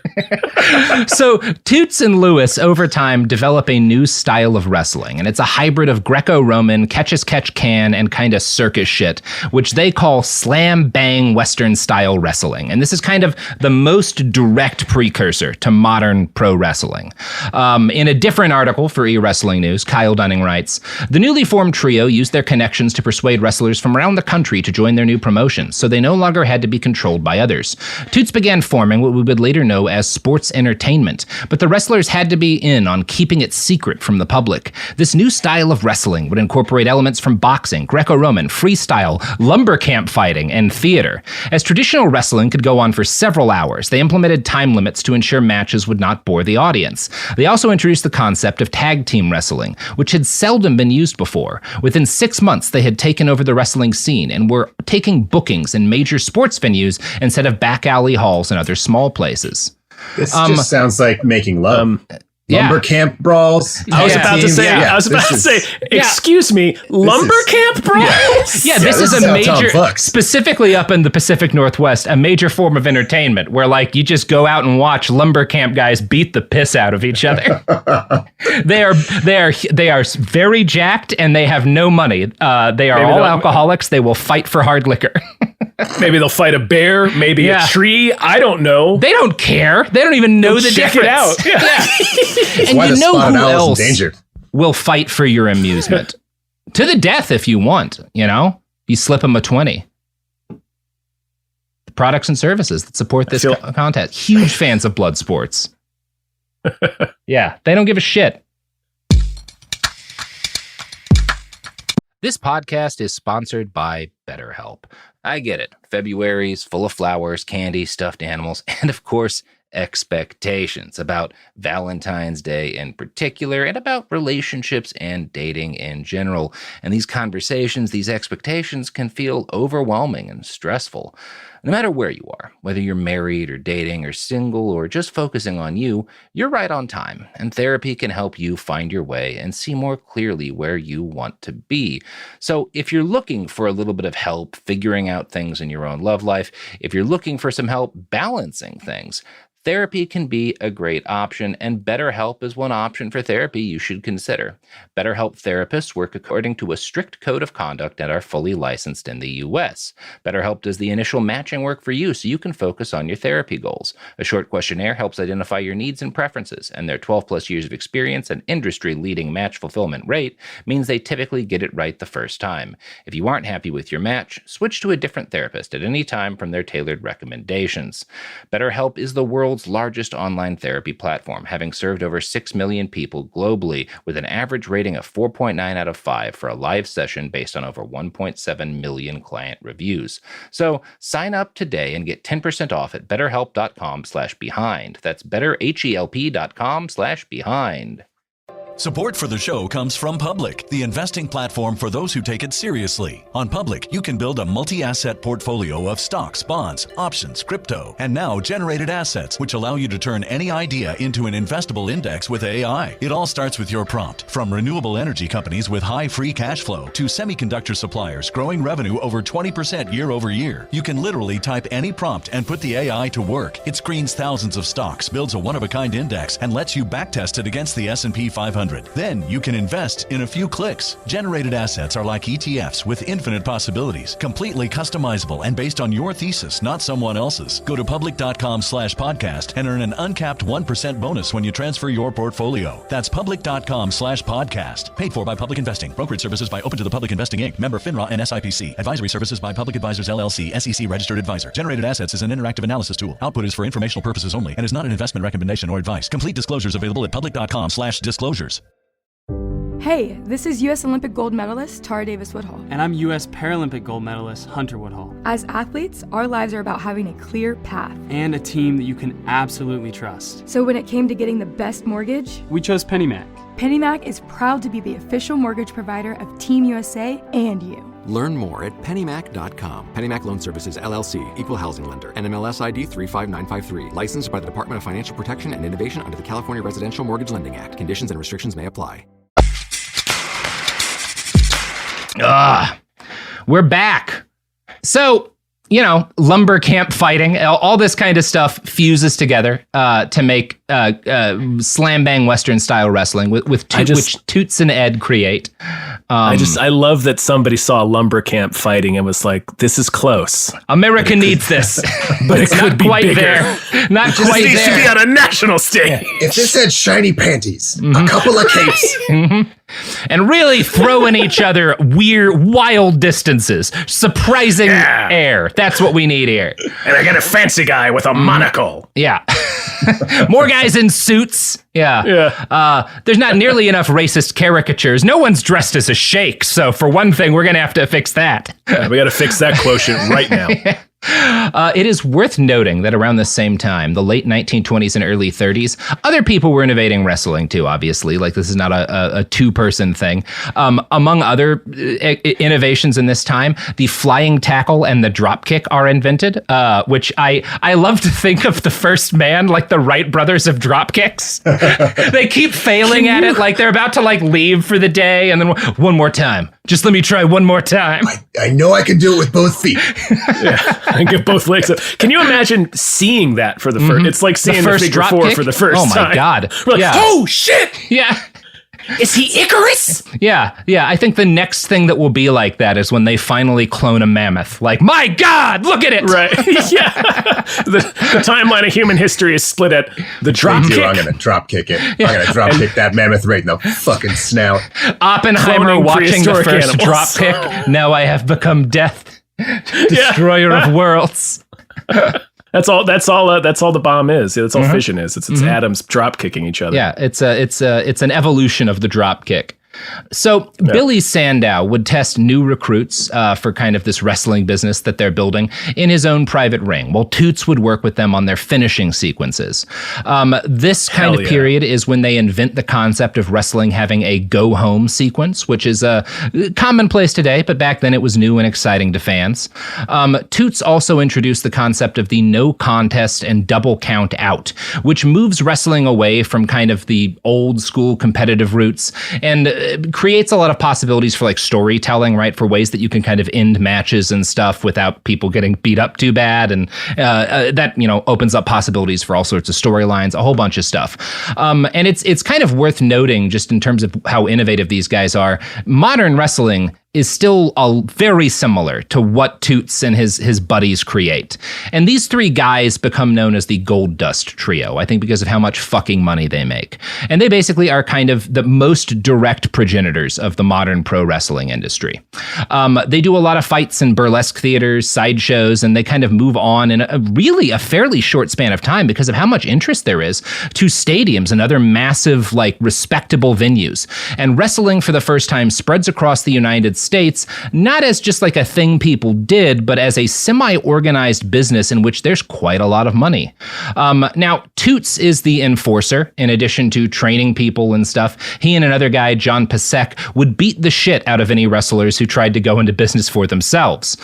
E: So Toots and Lewis over time develop a new style of wrestling, and it's a hybrid of Greco-Roman, catch-as-catch-can, and kind of circus shit, which they call slam-bang Western-style wrestling. And this is kind of the most direct precursor to modern pro wrestling. In a different article for eWrestling News, Kyle Dunning writes, the newly formed trio used their connections to persuade wrestlers from around the country to join their new promotion, so they no longer had to be controlled by others. Toots began forming what we would later know as sports entertainment, but the wrestlers had to be in on keeping it secret from the public. This new style of wrestling would incorporate elements from boxing, Greco-Roman, freestyle, lumber camp fighting, and theater. As traditional wrestling could go on for several hours, they implemented time limits to ensure matches would not bore the audience. They also introduced the concept of tag team wrestling, which had seldom been used before. Within 6 months, they had taken over the wrestling scene and were taking bookings in major sports venues instead of back alley halls and other small places.
G: This just sounds like making love.
E: Yeah.
G: Lumber camp brawls.
H: I was about to say, excuse me, lumber camp brawls?
E: Yeah, this is a major, specifically up in the Pacific Northwest, a major form of entertainment where, like, you just go out and watch lumber camp guys beat the piss out of each other. They are very jacked and they have no money. They are all alcoholics. They will fight for hard liquor.
H: Maybe they'll fight a bear, maybe a tree. I don't know.
E: They don't care. They don't even know the difference. Check it out. Yeah. And you know who else will fight for your amusement? To the death if you want, you know? You slip them a 20. The products and services that support this contest. Huge fans of blood sports. Yeah, they don't give a shit. This podcast is sponsored by BetterHelp. I get it. February's full of flowers, candy, stuffed animals, and of course, expectations about Valentine's Day in particular, and about relationships and dating in general. And these conversations, these expectations can feel overwhelming and stressful. No matter where you are, whether you're married or dating or single or just focusing on you, you're right on time, and therapy can help you find your way and see more clearly where you want to be. So if you're looking for a little bit of help figuring out things in your own love life, if you're looking for some help balancing things, therapy can be a great option, and BetterHelp is one option for therapy you should consider. BetterHelp therapists work according to a strict code of conduct and are fully licensed in the U.S. BetterHelp does the initial matching work for you so you can focus on your therapy goals. A short questionnaire helps identify your needs and preferences, and their 12-plus years of experience and industry-leading match fulfillment rate means they typically get it right the first time. If you aren't happy with your match, switch to a different therapist at any time from their tailored recommendations. BetterHelp is the world's largest online therapy platform, having served over 6 million people globally, with an average rating of 4.9 out of 5 for a live session based on over 1.7 million client reviews. So sign up today and get 10% off at betterhelp.com/behind. That's betterhelp.com/behind.
B: Support for the show comes from Public, the investing platform for those who take it seriously. On Public, you can build a multi-asset portfolio of stocks, bonds, options, crypto, and now generated assets, which allow you to turn any idea into an investable index with AI. It all starts with your prompt. From renewable energy companies with high free cash flow to semiconductor suppliers growing revenue over 20% year over year, you can literally type any prompt and put the AI to work. It screens thousands of stocks, builds a one-of-a-kind index, and lets you backtest it against the S&P 500. Then you can invest in a few clicks. Generated assets are like ETFs with infinite possibilities, completely customizable and based on your thesis, not someone else's. Go to public.com/podcast and earn an uncapped 1% bonus when you transfer your portfolio. That's public.com/podcast. Paid for by Public Investing. Brokerage services by Open to the Public Investing Inc. Member FINRA and SIPC. Advisory services by Public Advisors LLC, SEC registered advisor. Generated assets is an interactive analysis tool. Output is for informational purposes only and is not an investment recommendation or advice. Complete disclosures available at public.com/disclosures.
I: Hey, this is U.S. Olympic gold medalist Tara Davis Woodhull.
J: And I'm U.S. Paralympic gold medalist Hunter Woodhull.
I: As athletes, our lives are about having a clear path.
J: And a team that you can absolutely trust.
I: So when it came to getting the best mortgage,
J: we chose PennyMac.
I: PennyMac is proud to be the official mortgage provider of Team USA and you.
K: Learn more at pennymac.com. PennyMac Loan Services, LLC, Equal Housing Lender, NMLS ID 35953. Licensed by the Department of Financial Protection and Innovation under the California Residential Mortgage Lending Act. Conditions and restrictions may apply.
E: We're back. So, lumber camp fighting, all this kind of stuff fuses together to make slam bang Western style wrestling, which Toots and Ed create.
H: I love that somebody saw lumber camp fighting and was like, "This is close.
E: America needs this,
H: but it could be
E: quite
H: bigger.
E: there. Not quite there.
H: Needs to be on a national stage.
G: If this had shiny panties, a couple of capes."
E: And really throwing each other weird, wild distances, surprising air. That's what we need here.
H: And I got a fancy guy with a monocle.
E: Yeah. More guys in suits. Yeah. There's not nearly enough racist caricatures. No one's dressed as a sheik. So for one thing, we're going to have to fix that.
H: We got to fix that quotient right now.
E: It is worth noting that around the same time, the late 1920s and early 30s, other people were innovating wrestling too, obviously. Like, this is not a two-person thing. Among other innovations in this time, the flying tackle and the drop kick are invented, which I love to think of the first man like the Wright brothers of drop kicks. They keep failing at it, like they're about to leave for the day, and then one more time. Just let me try one more time.
G: I know I can do it with both feet.
H: And get both legs up. Can you imagine seeing that for the first? It's like seeing the figure four for the first time.
E: Oh my God.
H: We're like, oh shit.
E: Yeah.
H: Is he Icarus?
E: Yeah. I think the next thing that will be like that is when they finally clone a mammoth. Like, my God, look at it.
H: Right. Yeah. The timeline of human history is split at the drop kick.
G: I'm going to drop kick it. I'm going to drop kick that mammoth right in the fucking snout.
E: Oppenheimer watching the first drop kick. Now I have become death. Destroyer of worlds.
H: That's all the bomb is. That's all fission is. It's atoms drop kicking each other.
E: Yeah, it's an evolution of the drop kick. So Billy Sandow would test new recruits for kind of this wrestling business that they're building in his own private ring, while Toots would work with them on their finishing sequences. This kind of period is when they invent the concept of wrestling having a go-home sequence, which is commonplace today, but back then it was new and exciting to fans. Toots also introduced the concept of the no contest and double count out, which moves wrestling away from kind of the old school competitive roots and creates a lot of possibilities for storytelling, right? For ways that you can kind of end matches and stuff without people getting beat up too bad. And that, opens up possibilities for all sorts of storylines, a whole bunch of stuff. And it's kind of worth noting, just in terms of how innovative these guys are. Modern wrestling is still very similar to what Toots and his buddies create. And these three guys become known as the Gold Dust Trio, I think because of how much fucking money they make. And they basically are kind of the most direct progenitors of the modern pro wrestling industry. They do a lot of fights in burlesque theaters, sideshows, and they kind of move on in a fairly short span of time because of how much interest there is to stadiums and other massive, respectable venues. And wrestling for the first time spreads across the United States, not as just a thing people did, but as a semi-organized business in which there's quite a lot of money. Now, Toots is the enforcer. In addition to training people and stuff, he and another guy, John Pasek, would beat the shit out of any wrestlers who tried to go into business for themselves.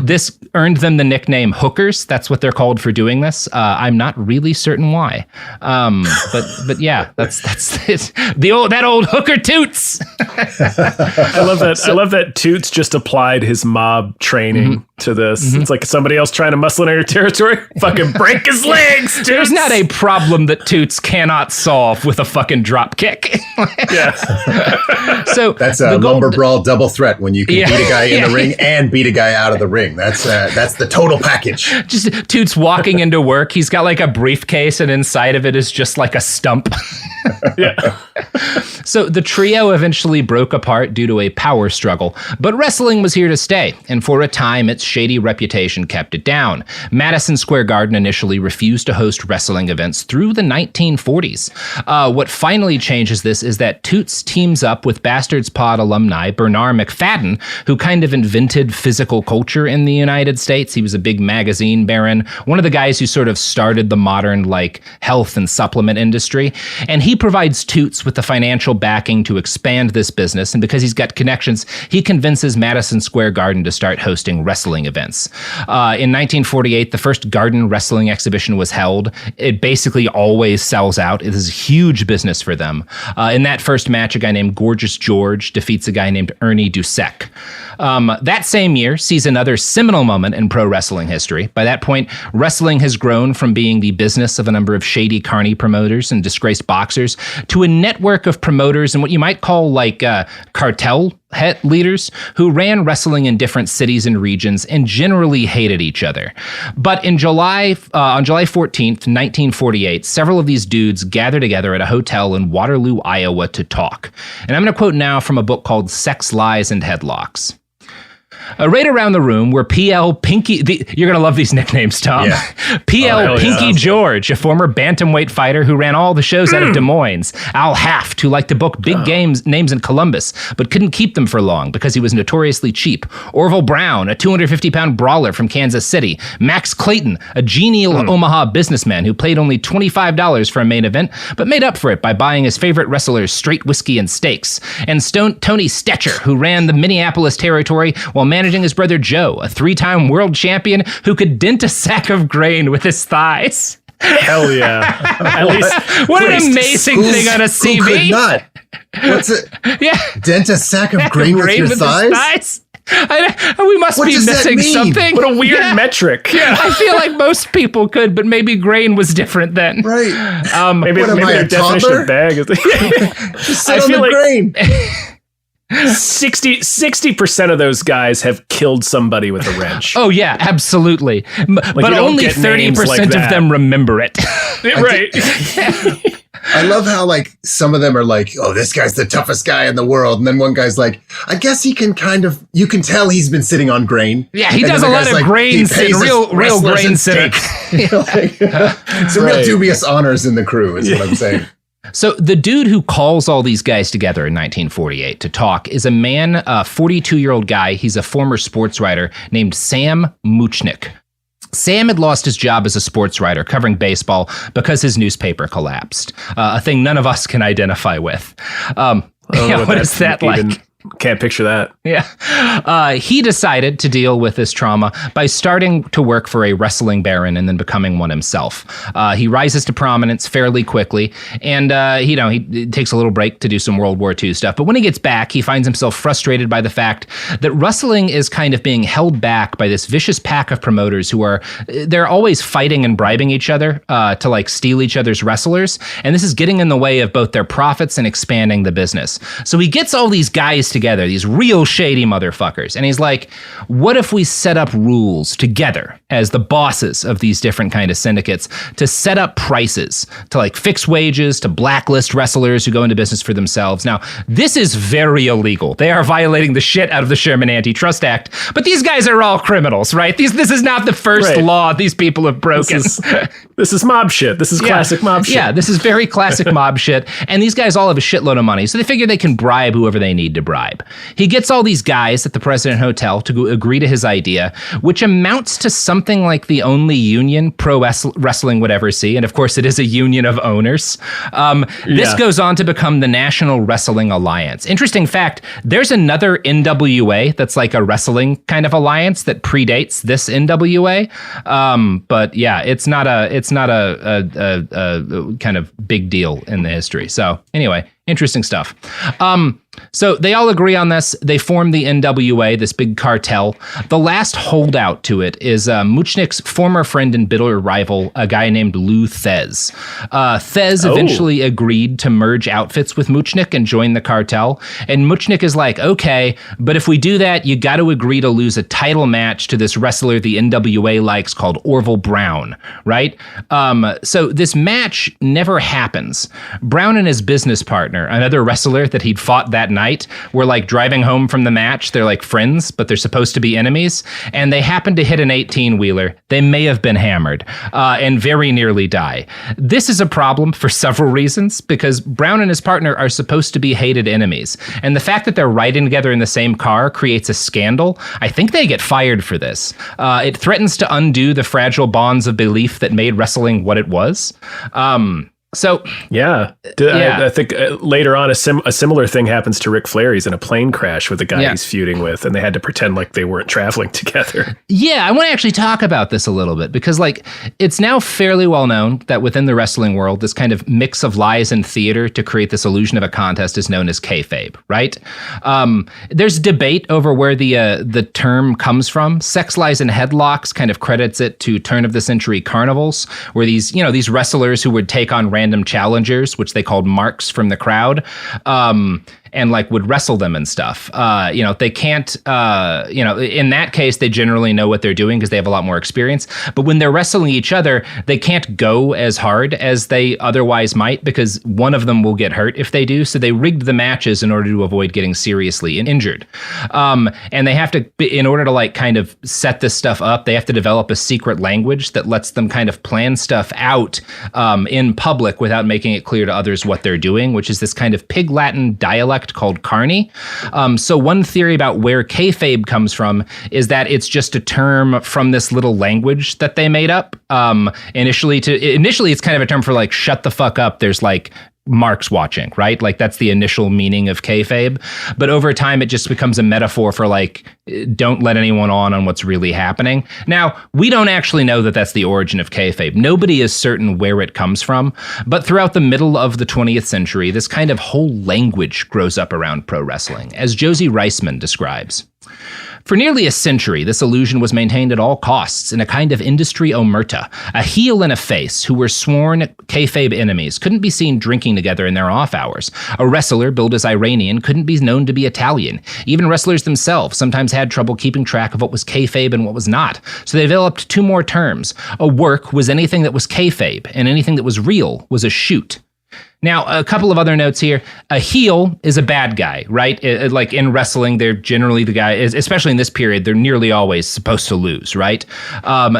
E: This earned them the nickname Hookers. That's what they're called for doing this. I'm not really certain why. But yeah, that's it. That old Hooker Toots.
H: I love that. I love that Toots just applied his mob training to this. It's like somebody else trying to muscle in your territory. Fucking break his legs, Toots.
E: There's not a problem that Toots cannot solve with a fucking drop kick.
H: Yeah.
E: So
G: that's a lumber brawl double threat when you can beat a guy in the ring and beat a guy out of the ring. That's the total package.
E: Just Toots walking into work. He's got a briefcase, and inside of it is just a stump.
H: Yeah.
E: So the trio eventually broke apart due to a power struggle, but wrestling was here to stay, and for a time its shady reputation kept it down. Madison Square Garden initially refused to host wrestling events through the 1940s. What finally changes this is that Toots teams up with Bastards Pod alumni Bernard McFadden, who kind of invented physical culture in the United States. He was a big magazine baron, one of the guys who sort of started the modern health and supplement industry, and he he provides Toots with the financial backing to expand this business, and because he's got connections, he convinces Madison Square Garden to start hosting wrestling events. In 1948, the first Garden wrestling exhibition was held. It basically always sells out. It is a huge business for them. In that first match, a guy named Gorgeous George defeats a guy named Ernie Dusek. That same year sees another seminal moment in pro wrestling history. By that point, wrestling has grown from being the business of a number of shady carny promoters and disgraced boxers to a network of promoters and what you might call like cartel leaders who ran wrestling in different cities and regions and generally hated each other. But on July 14th, 1948, several of these dudes gather together at a hotel in Waterloo, Iowa to talk. And I'm going to quote now from a book called Sex, Lies, and Headlocks. Right around the room were PL Pinky... you're going to love these nicknames, Tom. Yeah. PL Pinky George, a former bantamweight fighter who ran all the shows out of Des Moines. Al Haft, who liked to book big names in Columbus, but couldn't keep them for long because he was notoriously cheap. Orville Brown, a 250-pound brawler from Kansas City. Max Clayton, a genial Omaha businessman who paid only $25 for a main event, but made up for it by buying his favorite wrestlers straight whiskey and steaks. And Tony Stetcher, who ran the Minneapolis territory while managing his brother Joe, a 3-time world champion who could dent a sack of grain with his thighs.
H: Hell yeah. At least,
E: what an amazing thing on a CV.
G: Who could not? What's it?
E: Yeah.
G: Dent a sack of grain with your thighs?
E: We must be missing something.
H: What a weird metric.
E: Yeah. I feel like most people could, but maybe grain was different then.
G: Right.
H: Maybe their definition of bag is...
G: Just sit on the grain.
H: 60% of those guys have killed somebody with a wrench.
E: Oh yeah, absolutely. But only 30% of them remember it.
H: Right.
G: I love how like some of them are like, oh, this guy's the toughest guy in the world. And then one guy's like, I guess he can you can tell he's been sitting on grain.
E: Yeah, he does a lot of grain, real grain sitting.
G: Some real dubious honors in the crew is what I'm saying.
E: So the dude who calls all these guys together in 1948 to talk is a man, a 42-year-old guy. He's a former sports writer named Sam Muchnick. Sam had lost his job as a sports writer covering baseball because his newspaper collapsed, a thing none of us can identify with. What is that like?
H: Can't picture that.
E: Yeah. He decided to deal with this trauma by starting to work for a wrestling baron and then becoming one himself. He rises to prominence fairly quickly, and he takes a little break to do some World War II stuff. But when he gets back, he finds himself frustrated by the fact that wrestling is kind of being held back by this vicious pack of promoters who they're always fighting and bribing each other to like steal each other's wrestlers. And this is getting in the way of both their profits and expanding the business. So he gets all these guys together, these real shady motherfuckers. And he's like, what if we set up rules together as the bosses of these different kind of syndicates to set up prices, to like fix wages, to blacklist wrestlers who go into business for themselves. Now, this is very illegal. They are violating the shit out of the Sherman Antitrust Act, but these guys are all criminals, right? This is not the first law these people have broken.
H: This is mob shit. This is classic mob shit.
E: Yeah, this is very classic mob shit. And these guys all have a shitload of money, so they figure they can bribe whoever they need to bribe. He gets all these guys at the President Hotel to agree to his idea, which amounts to something like the only union pro wrestling would ever see. And of course, it is a union of owners. This goes on to become the National Wrestling Alliance. Interesting fact, there's another NWA that's like a wrestling kind of alliance that predates this NWA. But yeah, it's not a kind of big deal in the history. So anyway, interesting stuff. So they all agree on this. They form the NWA, this big cartel. The last holdout to it is Muchnick's former friend and bitter rival, a guy named Lou Thez. Thez eventually agreed to merge outfits with Muchnick and join the cartel. And Muchnick is like, okay, but if we do that, you got to agree to lose a title match to this wrestler the NWA likes called Orville Brown, right? So this match never happens. Brown and his business partner, another wrestler that he'd fought that night, were like driving home from the match. They're like friends, but they're supposed to be enemies. And they happen to hit an 18-wheeler. They may have been hammered and very nearly die. This is a problem for several reasons, because Brown and his partner are supposed to be hated enemies. And the fact that they're riding together in the same car creates a scandal. I think they get fired for this. It threatens to undo the fragile bonds of belief that made wrestling what it was. So
H: I think later on a similar thing happens to Ric Flair. He's in a plane crash with a guy he's feuding with, and they had to pretend like they weren't traveling together.
E: Yeah, I want to actually talk about this a little bit because like it's now fairly well known that within the wrestling world, this kind of mix of lies and theater to create this illusion of a contest is known as kayfabe, right? There's debate over where the term comes from. Sex, Lies, and Headlocks kind of credits it to turn of the century carnivals, where these wrestlers who would take on random challengers, which they called marks from the crowd, and like would wrestle them and stuff. They can't, in that case, they generally know what they're doing because they have a lot more experience. But when they're wrestling each other, they can't go as hard as they otherwise might because one of them will get hurt if they do. So they rigged the matches in order to avoid getting seriously injured. And they have to, in order to like kind of set this stuff up, they have to develop a secret language that lets them kind of plan stuff out in public without making it clear to others what they're doing, which is this kind of Pig Latin dialect called Carney. So one theory about where kayfabe comes from is that it's just a term from this little language that they made up. Initially, it's kind of a term for like, shut the fuck up. There's like marks watching, right? Like that's the initial meaning of kayfabe. But over time, it just becomes a metaphor for like, don't let anyone on what's really happening. Now, we don't actually know that that's the origin of kayfabe. Nobody is certain where it comes from. But throughout the middle of the 20th century, this kind of whole language grows up around pro wrestling, as Josie Reisman describes. For nearly a century, this illusion was maintained at all costs in a kind of industry omerta. A heel and a face who were sworn kayfabe enemies couldn't be seen drinking together in their off hours. A wrestler billed as Iranian couldn't be known to be Italian. Even wrestlers themselves sometimes had trouble keeping track of what was kayfabe and what was not. So they developed two more terms. A work was anything that was kayfabe, and anything that was real was a shoot. Now, a couple of other notes here. A heel is a bad guy, right? Like in wrestling, they're generally the guy, especially in this period, they're nearly always supposed to lose, right?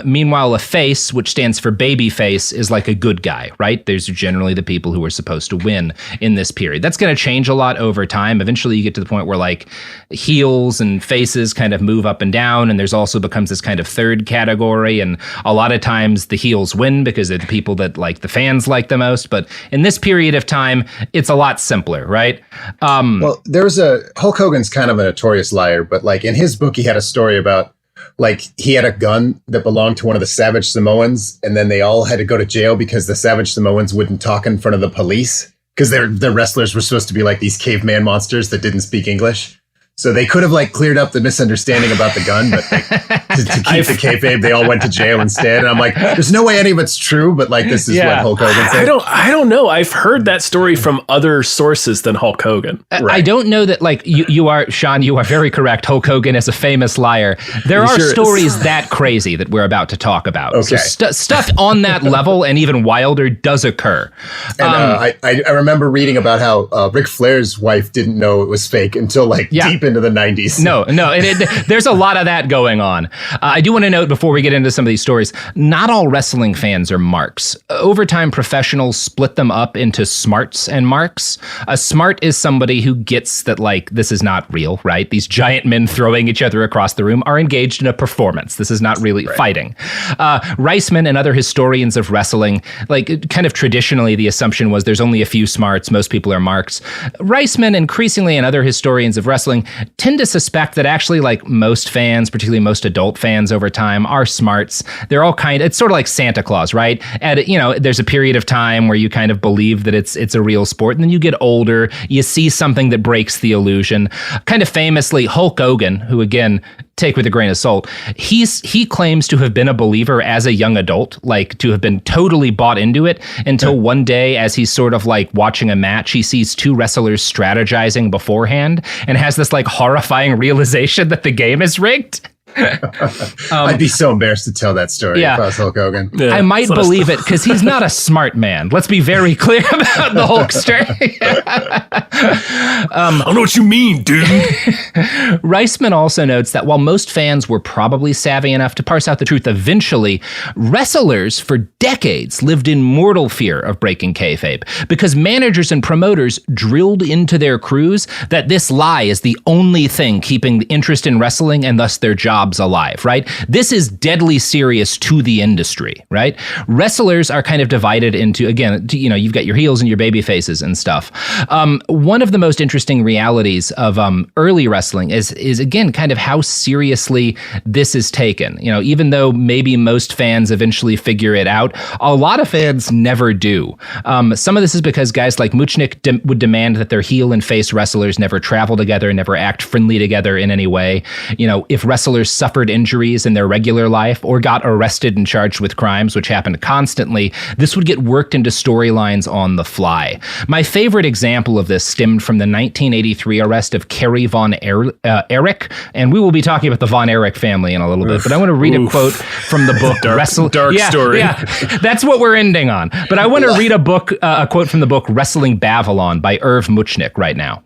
E: Meanwhile, a face, which stands for baby face, is like a good guy, right? There's generally the people who are supposed to win in this period. That's going to change a lot over time. Eventually, you get to the point where like heels and faces kind of move up and down, and there's also becomes this kind of third category, and a lot of times the heels win because they're the people that like the fans like the most. But in this period of time, it's a lot simpler, right?
G: Well, there's Hulk Hogan's kind of a notorious liar, but like in his book, he had a story about like he had a gun that belonged to one of the Savage Samoans, and then they all had to go to jail because the Savage Samoans wouldn't talk in front of the police because the wrestlers were supposed to be like these caveman monsters that didn't speak English. So they could have like cleared up the misunderstanding about the gun, but like, to keep the kayfabe, they all went to jail instead. And I'm like, there's no way any of it's true, but like this is what Hulk Hogan said.
H: I don't know. I've heard that story from other sources than Hulk Hogan.
E: Right. I don't know that like you are, Sean, you are very correct. Hulk Hogan is a famous liar. There are stories that crazy that we're about to talk about.
G: Okay.
E: So stuff on that level and even wilder does occur.
G: And I remember reading about how Ric Flair's wife didn't know it was fake until like deep into the 90s.
E: No. There's a lot of that going on. I do want to note before we get into some of these stories, not all wrestling fans are marks. Over time, professionals split them up into smarts and marks. A smart is somebody who gets that, like, this is not real, right? These giant men throwing each other across the room are engaged in a performance. This is not really fighting. Reisman and other historians of wrestling, like, kind of traditionally, the assumption was there's only a few smarts. Most people are marks. Reisman, increasingly, and other historians of wrestling tend to suspect that actually, like, most fans, particularly most adult fans over time, are smarts. They're all it's sort of like Santa Claus, right? And, there's a period of time where you kind of believe that it's a real sport, and then you get older, you see something that breaks the illusion. Kind of famously, Hulk Hogan, who again, take with a grain of salt, he claims to have been a believer as a young adult, like to have been totally bought into it until one day, as he's sort of like watching a match, he sees two wrestlers strategizing beforehand and has this like horrifying realization that the game is rigged.
G: I'd be so embarrassed to tell that story if I was Hulk Hogan.
E: I might believe it because he's not a smart man. Let's be very clear about the Hulkster.
H: I know what you mean, dude.
E: Reisman also notes that while most fans were probably savvy enough to parse out the truth eventually, wrestlers for decades lived in mortal fear of breaking kayfabe because managers and promoters drilled into their crews that this lie is the only thing keeping the interest in wrestling and thus their job jobs alive, right? This is deadly serious to the industry, right? Wrestlers are kind of divided into, again, you've got your heels and your baby faces and stuff. One of the most interesting realities of early wrestling is again, kind of how seriously this is taken. Even though maybe most fans eventually figure it out, a lot of fans never do. Some of this is because guys like Muchnick would demand that their heel and face wrestlers never travel together, never act friendly together in any way. If wrestlers suffered injuries in their regular life or got arrested and charged with crimes, which happened constantly, this would get worked into storylines on the fly. My favorite example of this stemmed from the 1983 arrest of Kerry Von Erich, and we will be talking about the Von Erich family in a little bit, but I want to read a quote from the book
H: dark story.
E: Yeah, that's what we're ending on. But I want to read a quote from the book Wrestling Babylon by Irv Muchnick right now.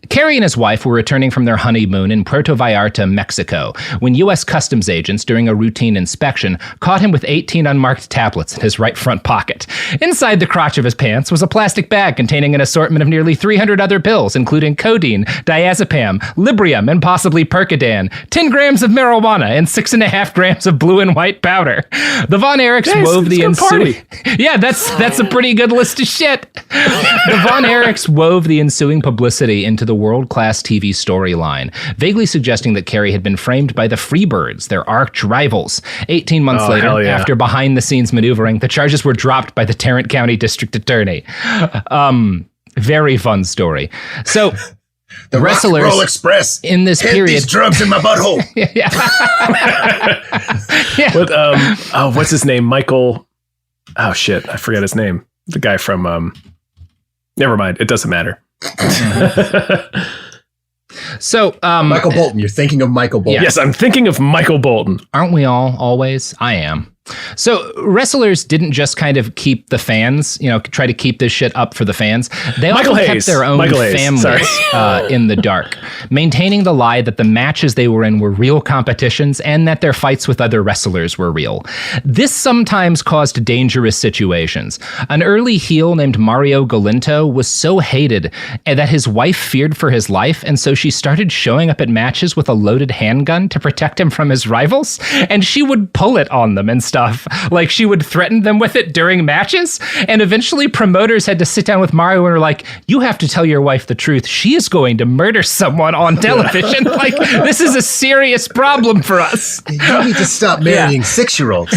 E: Kerry and his wife were returning from their honeymoon in Puerto Vallarta, Mexico, when U.S. customs agents, during a routine inspection, caught him with 18 unmarked tablets in his right front pocket. Inside the crotch of his pants was a plastic bag containing an assortment of nearly 300 other pills, including codeine, diazepam, Librium, and possibly Percodan, 10 grams of marijuana, and 6.5 grams of blue and white powder. The Von Erichs wove the ensuing... Yeah, that's a pretty good list of shit. The Von Erichs wove the ensuing publicity into the world-class TV storyline, vaguely suggesting that Kerry had been framed by the Freebirds, their arch rivals. 18 months later, after behind-the-scenes maneuvering, the charges were dropped by the Tarrant County District Attorney. Very fun story. So...
G: The wrestlers Rock and Roll Express
E: in this period.
G: These drugs in my butthole.
E: Yeah.
H: What's his name? Michael. Oh shit, I forget his name. The guy from. Never mind. It doesn't matter.
E: So,
G: Michael Bolton. You're thinking of Michael Bolton.
H: Yes, I'm thinking of Michael Bolton.
E: Aren't we all always? I am. So wrestlers didn't just kind of keep the fans, try to keep this shit up for the fans. They also kept their own families in the dark, maintaining the lie that the matches they were in were real competitions and that their fights with other wrestlers were real. This sometimes caused dangerous situations. An early heel named Mario Galinto was so hated that his wife feared for his life, and so she started showing up at matches with a loaded handgun to protect him from his rivals, and she would pull it on them and stuff. Like she would threaten them with it during matches, and eventually promoters had to sit down with Mario and were like, you have to tell your wife the truth. She is going to murder someone on television. Like, this is a serious problem for us.
G: You need to stop marrying 6-year-olds.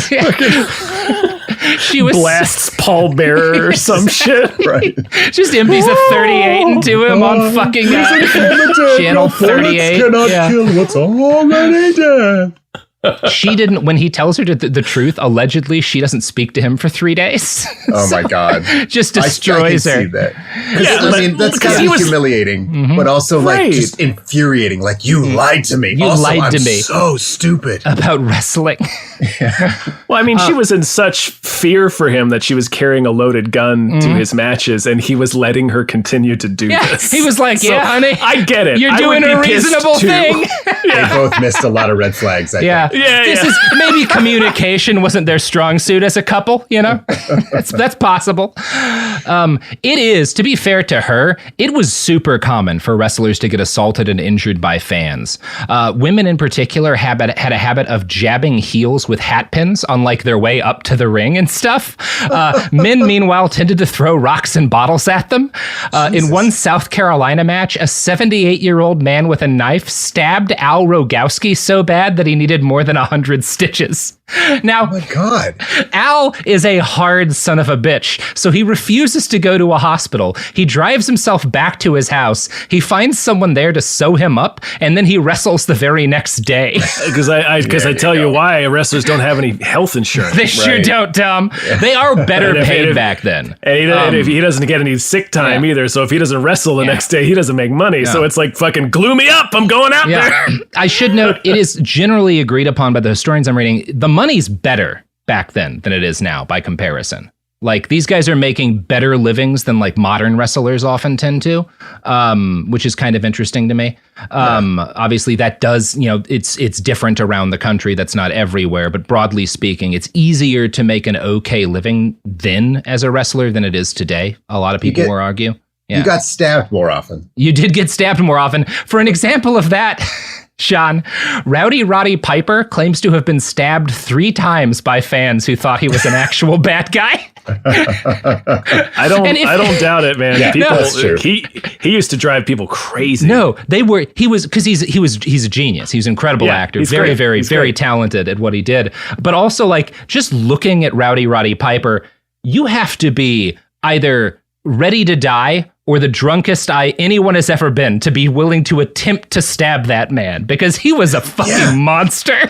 E: She was
H: blasts Paul Bearer or some shit.
G: Right.
E: Just empties a 38 into him on fucking channel 38.
G: Cannot kill what's already dead.
E: She didn't, when he tells her the truth, allegedly, she doesn't speak to him for 3 days.
G: Oh my God.
E: Just destroys
G: I
E: her.
G: See that. I mean, that's kind of humiliating, but also like just infuriating. Like, you lied to me.
E: You also, lied to me.
G: So stupid.
E: About wrestling.
H: Well, I mean, she was in such fear for him that she was carrying a loaded gun to his matches, and he was letting her continue to do this.
E: He was like, honey,
H: I get it.
E: You're doing a reasonable thing.
G: They both missed a lot of red flags, I think.
E: This is maybe communication wasn't their strong suit as a couple, that's possible. It is, to be fair to her, it was super common for wrestlers to get assaulted and injured by fans. Women in particular had a habit of jabbing heels with hat pins on like their way up to the ring and stuff. Men, meanwhile, tended to throw rocks and bottles at them. In one South Carolina match, a 78-year-old man with a knife stabbed Al Rogowski so bad that he needed more than 100 stitches. Now,
G: oh my God.
E: Al is a hard son of a bitch, so he refuses to go to a hospital. He drives himself back to his house. He finds someone there to sew him up, and then he wrestles the very next day.
H: Because I tell you why wrestlers don't have any health insurance.
E: They sure don't, Tom. They are better paid back then.
H: And he doesn't get any sick time either, so if he doesn't wrestle the next day, he doesn't make money. So it's like, fucking glue me up. I'm going out there.
E: I should note, it is generally agreed upon by the historians I'm reading, the money's better back then than it is now by comparison. Like, these guys are making better livings than like modern wrestlers often tend to, which is kind of interesting to me. Obviously that does, it's different around the country. That's not everywhere, but broadly speaking, it's easier to make an okay living then as a wrestler than it is today. A lot of people will argue.
G: Yeah. You got stabbed more often.
E: You did get stabbed more often. For an example of that, Sean, Rowdy Roddy Piper claims to have been stabbed 3 times by fans who thought he was an actual bad guy.
H: I don't doubt it, man.
G: Yeah,
H: people,
G: that's true.
H: he used to drive people crazy.
E: No, he's a genius. He's an incredible actor, very,
H: great.
E: very,
H: He's
E: very
H: great.
E: talented at what he did. But also, like, just looking at Rowdy Roddy Piper, you have to be either ready to die or the drunkest anyone has ever been to be willing to attempt to stab that man, because he was a fucking monster.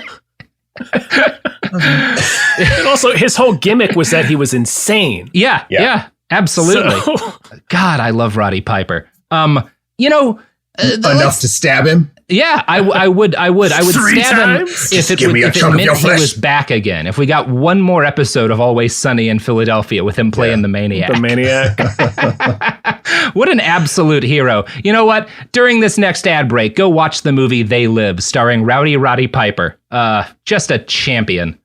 H: And also, his whole gimmick was that he was insane.
E: Yeah, absolutely.
H: So-
E: God, I love Roddy Piper.
G: Enough to stab him.
E: Yeah, I would
H: 3
E: stab him
H: times?
E: if it
G: Give me a
E: meant
G: chunk of your
E: he
G: flesh.
E: was back again. If we got one more episode of Always Sunny in Philadelphia with him playing the Maniac.
H: The Maniac.
E: What an absolute hero. You know what? During this next ad break, go watch the movie They Live, starring Rowdy Roddy Piper. Just a champion.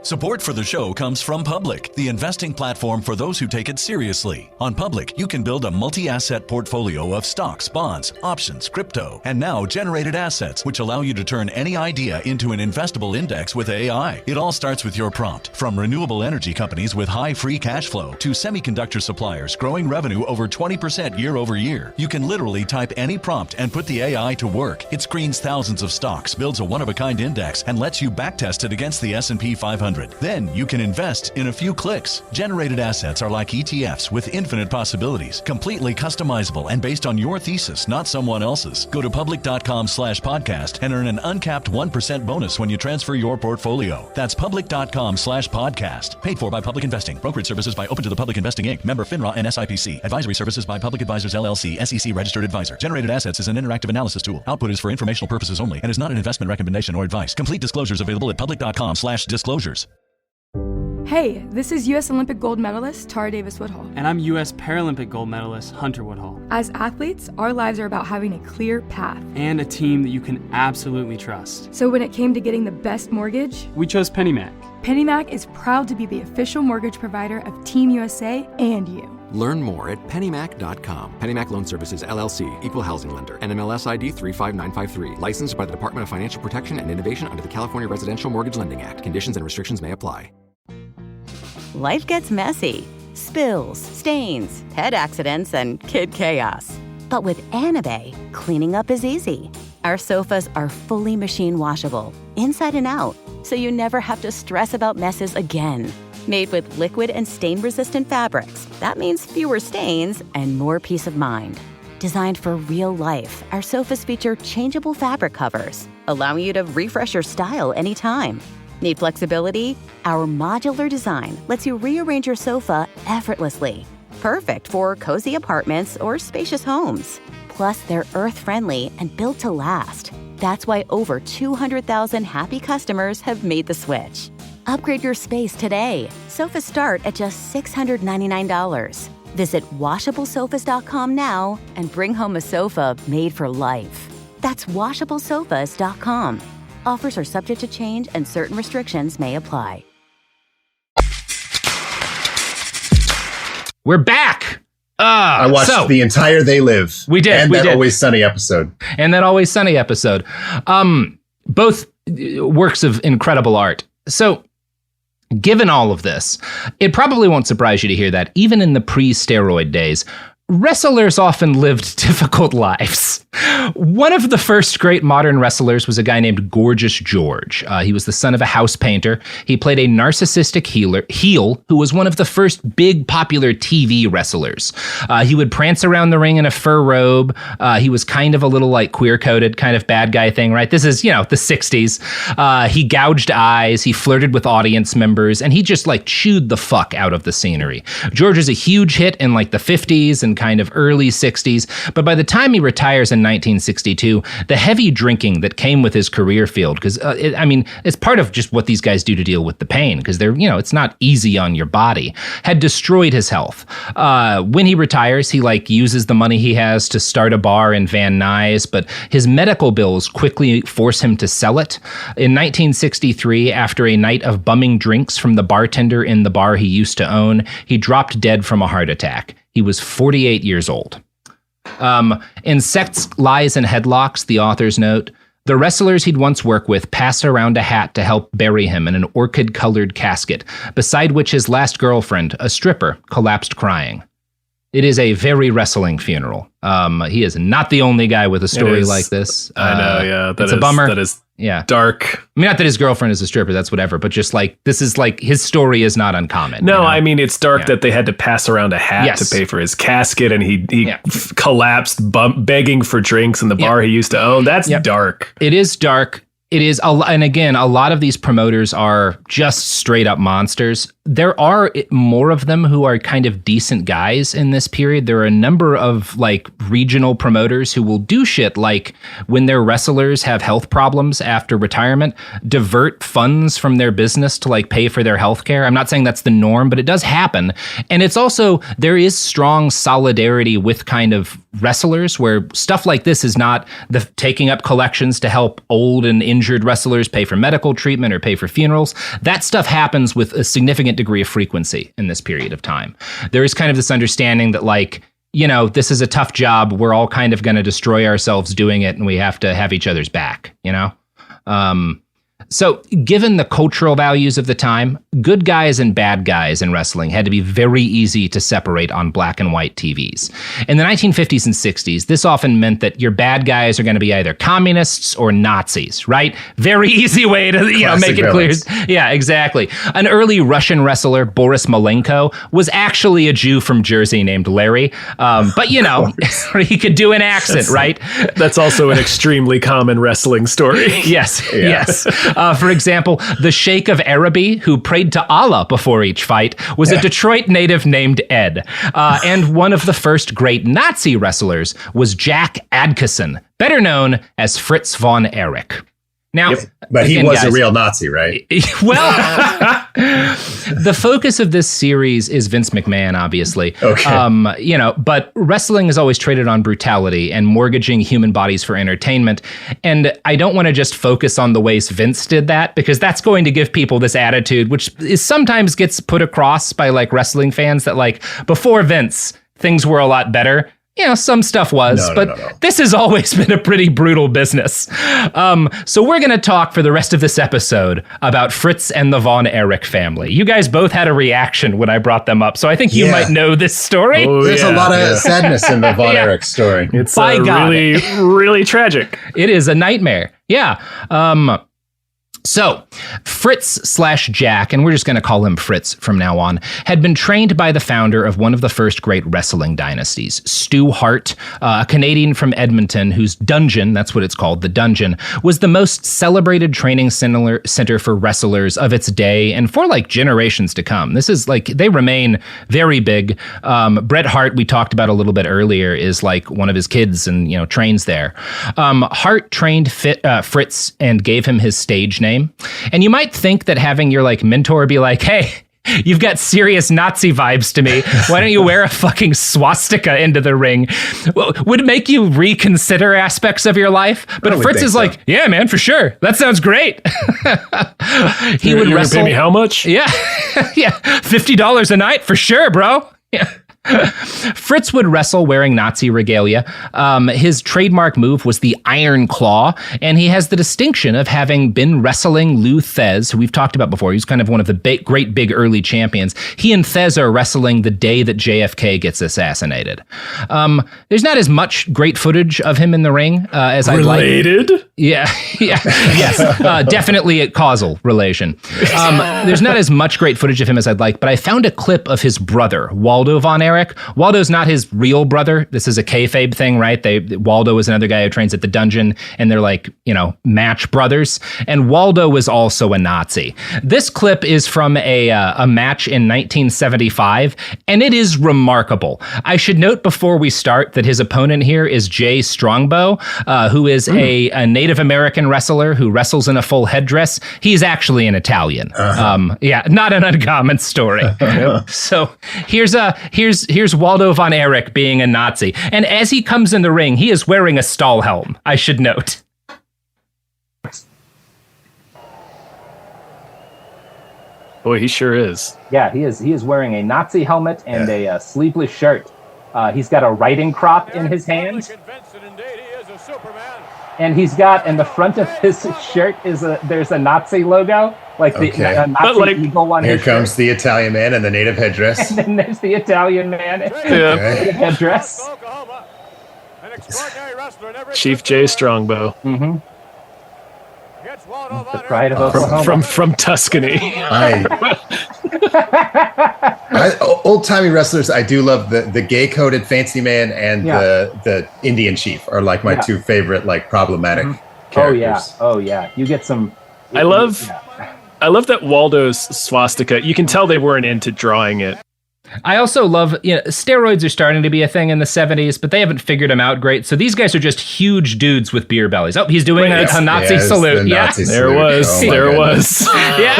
B: Support for the show comes from Public, the investing platform for those who take it seriously. On Public, you can build a multi-asset portfolio of stocks, bonds, options, crypto, and now generated assets, which allow you to turn any idea into an investable index with AI. It all starts with your prompt. From renewable energy companies with high free cash flow to semiconductor suppliers growing revenue over 20% year over year, you can literally type any prompt and put the AI to work. It screens thousands of stocks, builds a one-of-a-kind index, and lets you backtest it against the S&P 500. Then you can invest in a few clicks. Generated assets are like ETFs with infinite possibilities, completely customizable and based on your thesis, not someone else's. Go to public.com/podcast and earn an uncapped 1% bonus when you transfer your portfolio. That's public.com/podcast. Paid for by Public Investing. Brokerage services by Open to the Public Investing Inc. Member FINRA and SIPC. Advisory services by Public Advisors LLC, SEC registered advisor. Generated assets is an interactive analysis tool. Output is for informational purposes only and is not an investment recommendation or advice. Complete disclosures available at public.com/disclosures.
I: Hey, this is U.S. Olympic gold medalist Tara Davis Woodhull.
J: And I'm U.S. Paralympic gold medalist Hunter Woodhull.
I: As athletes, our lives are about having a clear path.
J: And a team that you can absolutely trust.
I: So when it came to getting the best mortgage,
J: We chose PennyMac.
I: PennyMac is proud to be the official mortgage provider of Team USA and you.
K: Learn more at pennymac.com. PennyMac Loan Services, LLC, Equal Housing Lender, NMLS ID 35953. Licensed by the Department of Financial Protection and Innovation under the California Residential Mortgage Lending Act. Conditions and restrictions may apply.
L: Life gets messy. Spills, stains, pet accidents, and kid chaos. But with Anabay, cleaning up is easy. Our sofas are fully machine washable, inside and out, so you never have to stress about messes again. Made with liquid and stain-resistant fabrics, that means fewer stains and more peace of mind. Designed for real life, our sofas feature changeable fabric covers, allowing you to refresh your style anytime. Need flexibility? Our modular design lets you rearrange your sofa effortlessly. Perfect for cozy apartments or spacious homes. Plus, they're earth-friendly and built to last. That's why over 200,000 happy customers have made the switch. Upgrade your space today. Sofas start at just $699. Visit washablesofas.com now and bring home a sofa made for life. That's washablesofas.com. Offers are subject to change and certain restrictions may apply.
E: We're back.
G: I watched the entire They Live.
E: We did.
G: And
E: we
G: that
E: did.
G: Always Sunny episode.
E: And that Always Sunny episode. Both works of incredible art. So, given all of this, it probably won't surprise you to hear that even in the pre-steroid days, wrestlers often lived difficult lives. One of the first great modern wrestlers was a guy named Gorgeous George. He was the son of a house painter. He played a narcissistic heel who was one of the first big popular TV wrestlers. He would prance around the ring in a fur robe. He was kind of a little like queer-coded kind of bad guy thing, right? This is, the 60s. He gouged eyes. He flirted with audience members, and he just like chewed the fuck out of the scenery. George is a huge hit in like the 50s and kind of early 60s, but by the time he retires in 1962, the heavy drinking that came with his career field, because it's part of just what these guys do to deal with the pain, because they're, it's not easy on your body, had destroyed his health. When he retires, he uses the money he has to start a bar in Van Nuys, but his medical bills quickly force him to sell it. In 1963, after a night of bumming drinks from the bartender in the bar he used to own, he dropped dead from a heart attack. He was 48 years old. In Sex, Lies, and Headlocks, the authors note, the wrestlers he'd once worked with passed around a hat to help bury him in an orchid-colored casket, beside which his last girlfriend, a stripper, collapsed crying. It is a very wrestling funeral. He is not the only guy with a story like this.
H: I know, yeah.
E: It's a bummer.
H: That is dark.
E: I mean, not that his girlfriend is a stripper, that's whatever, but just like, this is like, his story is not uncommon.
H: No, I mean, it's dark that they had to pass around a hat to pay for his casket, and he collapsed begging for drinks in the bar he used to own. That's dark.
E: It is dark. It is, and again, a lot of these promoters are just straight up monsters. There are more of them who are kind of decent guys in this period. There are a number of like regional promoters who will do shit like when their wrestlers have health problems after retirement, divert funds from their business to like pay for their health care. I'm not saying that's the norm, but it does happen. And it's also, there is strong solidarity with kind of wrestlers where stuff like this is not the taking up collections to help old and injured wrestlers pay for medical treatment or pay for funerals. That stuff happens with a significant degree of frequency in this period of time. There is kind of this understanding that like, you know, this is a tough job. We're all kind of going to destroy ourselves doing it, and we have to have each other's back, you know? So given the cultural values of the time, good guys and bad guys in wrestling had to be very easy to separate on black and white TVs. In the 1950s and 60s, this often meant that your bad guys are going to be either communists or Nazis, right? Very easy way to make it clear. Yeah, exactly. An early Russian wrestler, Boris Malenko, was actually a Jew from Jersey named Larry. But, you know, he could do an accent, right?
H: That's also an extremely common wrestling story.
E: Yes. For example, the Sheikh of Araby, who prayed to Allah before each fight, was a Detroit native named Ed. And one of the first great Nazi wrestlers was Jack Adkisson, better known as Fritz von Erich. Now,
G: but he was a real Nazi, right?
E: Well, the focus of this series is Vince McMahon, obviously. Okay. But wrestling is always traded on brutality and mortgaging human bodies for entertainment. And I don't want to just focus on the ways Vince did that, because that's going to give people this attitude, which is sometimes gets put across by like wrestling fans that like before Vince, things were a lot better. You know, some stuff was, but this has always been a pretty brutal business. So we're going to talk for the rest of this episode about Fritz and the Von Erich family. You guys both had a reaction when I brought them up, so I think you might know this story.
G: There's a lot of sadness in the Von Erich story.
H: It's really, really tragic.
E: It is a nightmare. Yeah. So, Fritz/Jack, and we're just going to call him Fritz from now on, had been trained by the founder of one of the first great wrestling dynasties, Stu Hart, a Canadian from Edmonton whose dungeon, that's what it's called, the dungeon, was the most celebrated training center for wrestlers of its day and for like generations to come. This is like, they remain very big. Bret Hart, we talked about a little bit earlier, is like one of his kids and, you know, trains there. Hart trained Fritz and gave him his stage name. And you might think that having your like mentor be like, hey, you've got serious Nazi vibes to me. Why don't you wear a fucking swastika into the ring? Would make you reconsider aspects of your life. But Fritz is like, yeah, man, for sure. That sounds great. He would wrestle.
H: Pay me how much?
E: Yeah. Yeah. $50 a night for sure, bro. Yeah. Fritz would wrestle wearing Nazi regalia. His trademark move was the Iron Claw, and he has the distinction of having been wrestling Lou Thez, who we've talked about before. He's kind of one of the great big early champions. He and Thez are wrestling the day that JFK gets assassinated. There's not as much great footage of him in the ring as I'd like.
H: Related?
E: Yeah, yes, definitely a causal relation. There's not as much great footage of him as I'd like, but I found a clip of his brother, Waldo Von Erich. Waldo's not his real brother. This is a kayfabe thing, right? Waldo is another guy who trains at the dungeon, and they're like, you know, match brothers. And Waldo was also a Nazi. This clip is from a match in 1975, and it is remarkable. I should note before we start that his opponent here is Jay Strongbow, who is a Native American wrestler who wrestles in a full headdress. He's actually an Italian. Yeah, not an uncommon story. So here's Waldo Von Erich being a Nazi. And as he comes in the ring, he is wearing a Stahl helm, I should note.
H: Boy, he sure is.
E: Yeah, he is wearing a Nazi helmet and a sleeveless shirt. He's got a riding crop in his hand. And he's got, in the front of his shirt there's a Nazi logo, like the Nazi eagle on his shirt.
G: Here comes the Italian man in the native headdress.
E: And then there's the Italian man in the native headdress.
H: Chief J Strongbow.
E: Mm-hmm. The pride of Oklahoma.
H: From Tuscany.
G: Old-timey wrestlers, I do love the gay-coded fancy man and the Indian chief are like my two favorite like problematic characters.
E: Oh yeah. You get some.
H: I love that Waldo's swastika. You can tell they weren't into drawing it.
E: I also love, steroids are starting to be a thing in the 70s, but they haven't figured them out great. So these guys are just huge dudes with beer bellies. Oh, he's doing a Nazi salute.
H: There it was.
E: Yeah.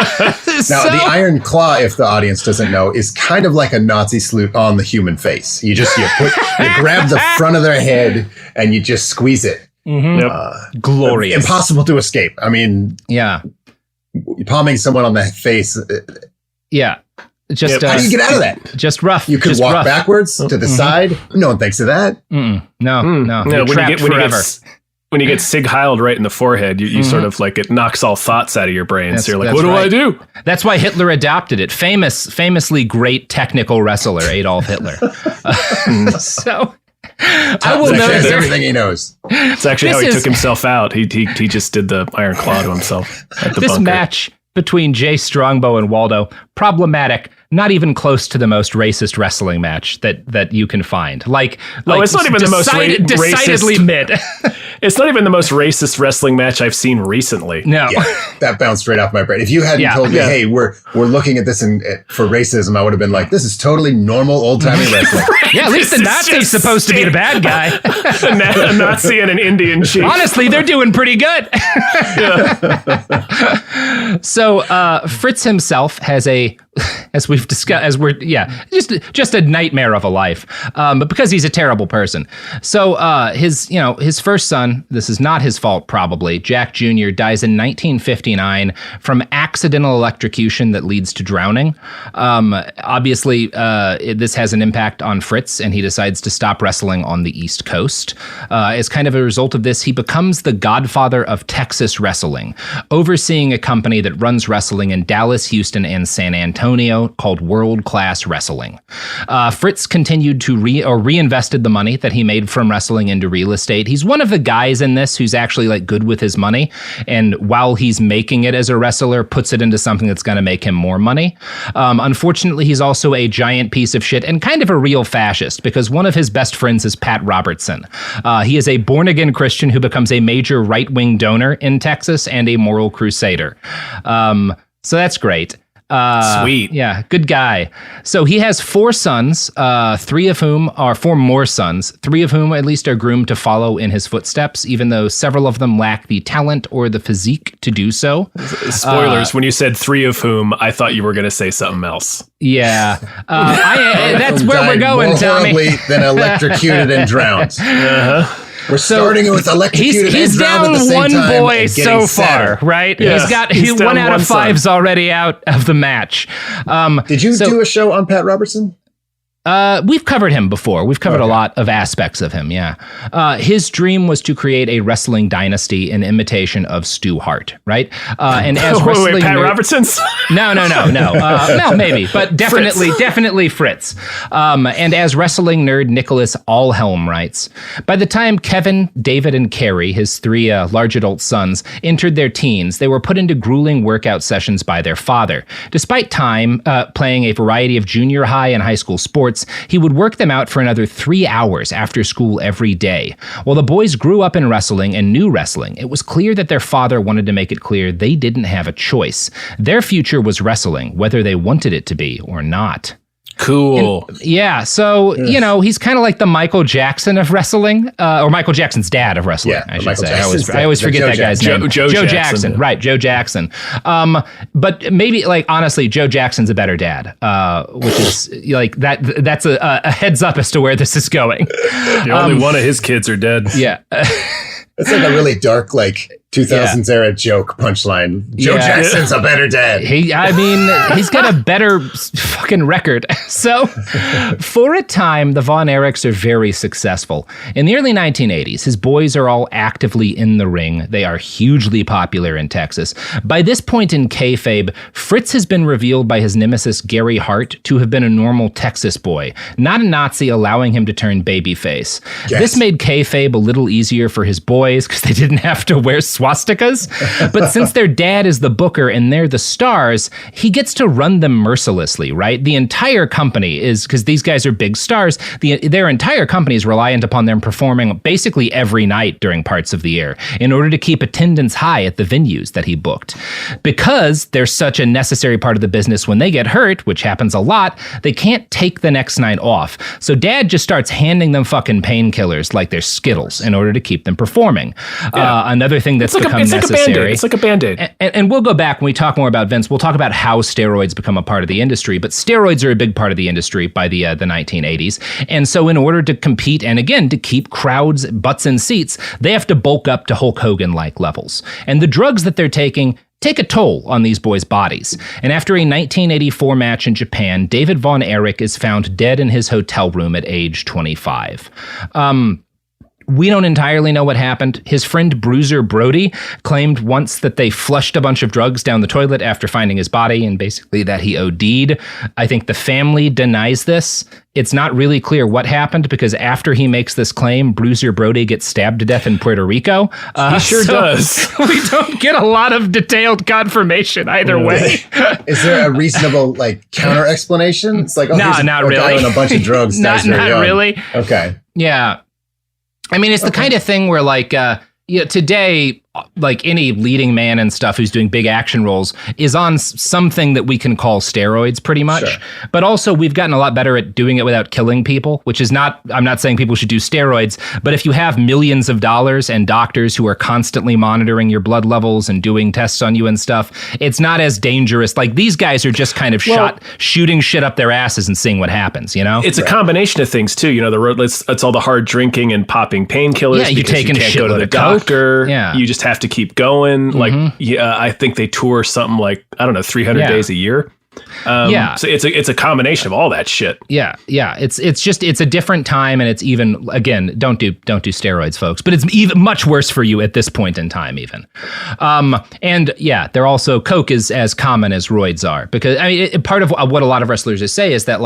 G: Now, the Iron Claw, if the audience doesn't know, is kind of like a Nazi salute on the human face. You grab the front of their head and you just squeeze it.
E: Mm-hmm. Glorious.
G: Impossible to escape. I mean, palming someone on the face.
E: Yeah. Just
G: how do you get out of that?
E: Just rough.
G: You could walk backwards to the side. No one thinks of that.
E: No.
H: You're trapped forever. When you get Sig Heiled right in the forehead, you sort of like it knocks all thoughts out of your brain. So you're like, what do I do?
E: That's why Hitler adopted it. Famously great technical wrestler, Adolf Hitler. So I will know
G: everything he knows.
H: It's actually how he took himself out. He just did the Iron Claw to himself at the
E: this
H: bunker.
E: Match between Jay Strongbow and Waldo, problematic, not even close to the most racist wrestling match that you can find.
H: It's not even the most
E: decidedly
H: racist.
E: Mid.
H: It's not even the most racist wrestling match I've seen recently.
E: No,
G: that bounced straight off my brain. If you hadn't told me, hey, we're looking at this for racism, I would have been like, this is totally normal old-timey wrestling.
E: Yeah, at least the Nazi's supposed to be the bad guy.
H: A Nazi and an Indian chief.
E: Honestly, they're doing pretty good. So Fritz himself has as we've discussed, just a nightmare of a life. But because he's a terrible person. So his first son, this is not his fault probably, Jack Jr., dies in 1959 from accidental electrocution that leads to drowning. Obviously, this has an impact on Fritz, and he decides to stop wrestling on the East Coast. As kind of a result of this, he becomes the godfather of Texas wrestling, overseeing a company that runs wrestling in Dallas, Houston, and San Antonio called World Class Wrestling. Fritz continued to reinvested the money that he made from wrestling into real estate. He's one of the guys in this who's actually like good with his money, and while he's making it as a wrestler, puts it into something that's going to make him more money. Unfortunately, he's also a giant piece of shit and kind of a real fascist, because one of his best friends is Pat Robertson. He is a born-again Christian who becomes a major right-wing donor in Texas and a moral crusader. So that's great.
H: Sweet.
E: Yeah, good guy. So he has four sons, four more sons, three of whom at least are groomed to follow in his footsteps, even though several of them lack the talent or the physique to do so.
H: Spoilers, when you said three of whom, I thought you were going to say something else.
E: Yeah. That's where we're going,
G: more
E: Tommy.
G: horribly than electrocuted and drowned. Uh-huh. We're starting with electrocuted.
E: He's down one boy so far, right?
H: Yeah.
E: He's 1 out of 5's already out of the match.
G: Did you do a show on Pat Robertson?
E: We've covered him before. We've covered a lot of aspects of him, yeah. His dream was to create a wrestling dynasty in imitation of Stu Hart, right? And as wrestling
H: Pat Robertson's?
E: No. Well, maybe, but definitely Fritz. And as wrestling nerd Nicholas Allhelm writes, by the time Kevin, David, and Carrie, his three large adult sons, entered their teens, they were put into grueling workout sessions by their father. Despite time playing a variety of junior high and high school sports, he would work them out for another 3 hours after school every day. While the boys grew up in wrestling and knew wrestling, it was clear that their father wanted to make it clear they didn't have a choice. Their future was wrestling, whether they wanted it to be or not.
H: Cool.
E: So, he's kind of like the Michael Jackson of wrestling, or Michael Jackson's dad of wrestling, I should say. I always forget that guy's name.
H: Joe Jackson.
E: Right, Joe Jackson. But maybe, honestly, Joe Jackson's a better dad, which is, that's a heads up as to where this is going.
H: Only one of his kids are dead.
E: Yeah.
G: It's like a really dark, 2000s era joke punchline. Joe Jackson's a better dad.
E: He's got a better fucking record. So for a time, the Von Erichs are very successful. In the early 1980s, his boys are all actively in the ring. They are hugely popular in Texas. By this point in kayfabe, Fritz has been revealed by his nemesis Gary Hart to have been a normal Texas boy, not a Nazi allowing him to turn babyface. Yes. This made kayfabe a little easier for his boys because they didn't have to wear swastikas. But since their dad is the booker and they're the stars, he gets to run them mercilessly, right? The entire company is, because these guys are big stars, their entire company is reliant upon them performing basically every night during parts of the year in order to keep attendance high at the venues that he booked. Because they're such a necessary part of the business, when they get hurt, which happens a lot, they can't take the next night off. So dad just starts handing them fucking painkillers like they're Skittles in order to keep them performing. Another thing that's become necessary.
H: It's like a Band-Aid.
E: And we'll go back when we talk more about Vince. We'll talk about how steroids become a part of the industry. But steroids are a big part of the industry by the 1980s. And so in order to compete and, again, to keep crowds, butts in seats, they have to bulk up to Hulk Hogan-like levels. And the drugs that they're taking take a toll on these boys' bodies. And after a 1984 match in Japan, David Von Erich is found dead in his hotel room at age 25. We don't entirely know what happened. His friend Bruiser Brody claimed once that they flushed a bunch of drugs down the toilet after finding his body and basically that he OD'd. I think the family denies this. It's not really clear what happened because after he makes this claim, Bruiser Brody gets stabbed to death in Puerto Rico.
H: He sure does.
E: We don't get a lot of detailed confirmation either way.
G: Is there a reasonable counter explanation? It's like,
E: not really.
G: Guy on a bunch of drugs.
E: Not really.
G: Okay.
E: Yeah. I mean, it's the kind of thing where today, like any leading man and stuff who's doing big action roles is on something that we can call steroids pretty much. Sure. But also we've gotten a lot better at doing it without killing people, which is not, I'm not saying people should do steroids, but if you have millions of dollars and doctors who are constantly monitoring your blood levels and doing tests on you and stuff, it's not as dangerous. Like these guys are just kind of shooting shit up their asses and seeing what happens, you know?
H: It's a combination of things too. You know, it's all the hard drinking and popping painkillers.
E: Yeah, you taking
H: you can't go to the doctor. Yeah. You just have to keep going. I think they tour something like, 300 days a year. So it's a combination of all that shit.
E: Yeah. It's a different time, and it's even, again, don't do steroids, folks. But it's even much worse for you at this point in time, even. They're also, coke is as common as roids are, because part of what a lot of wrestlers say is that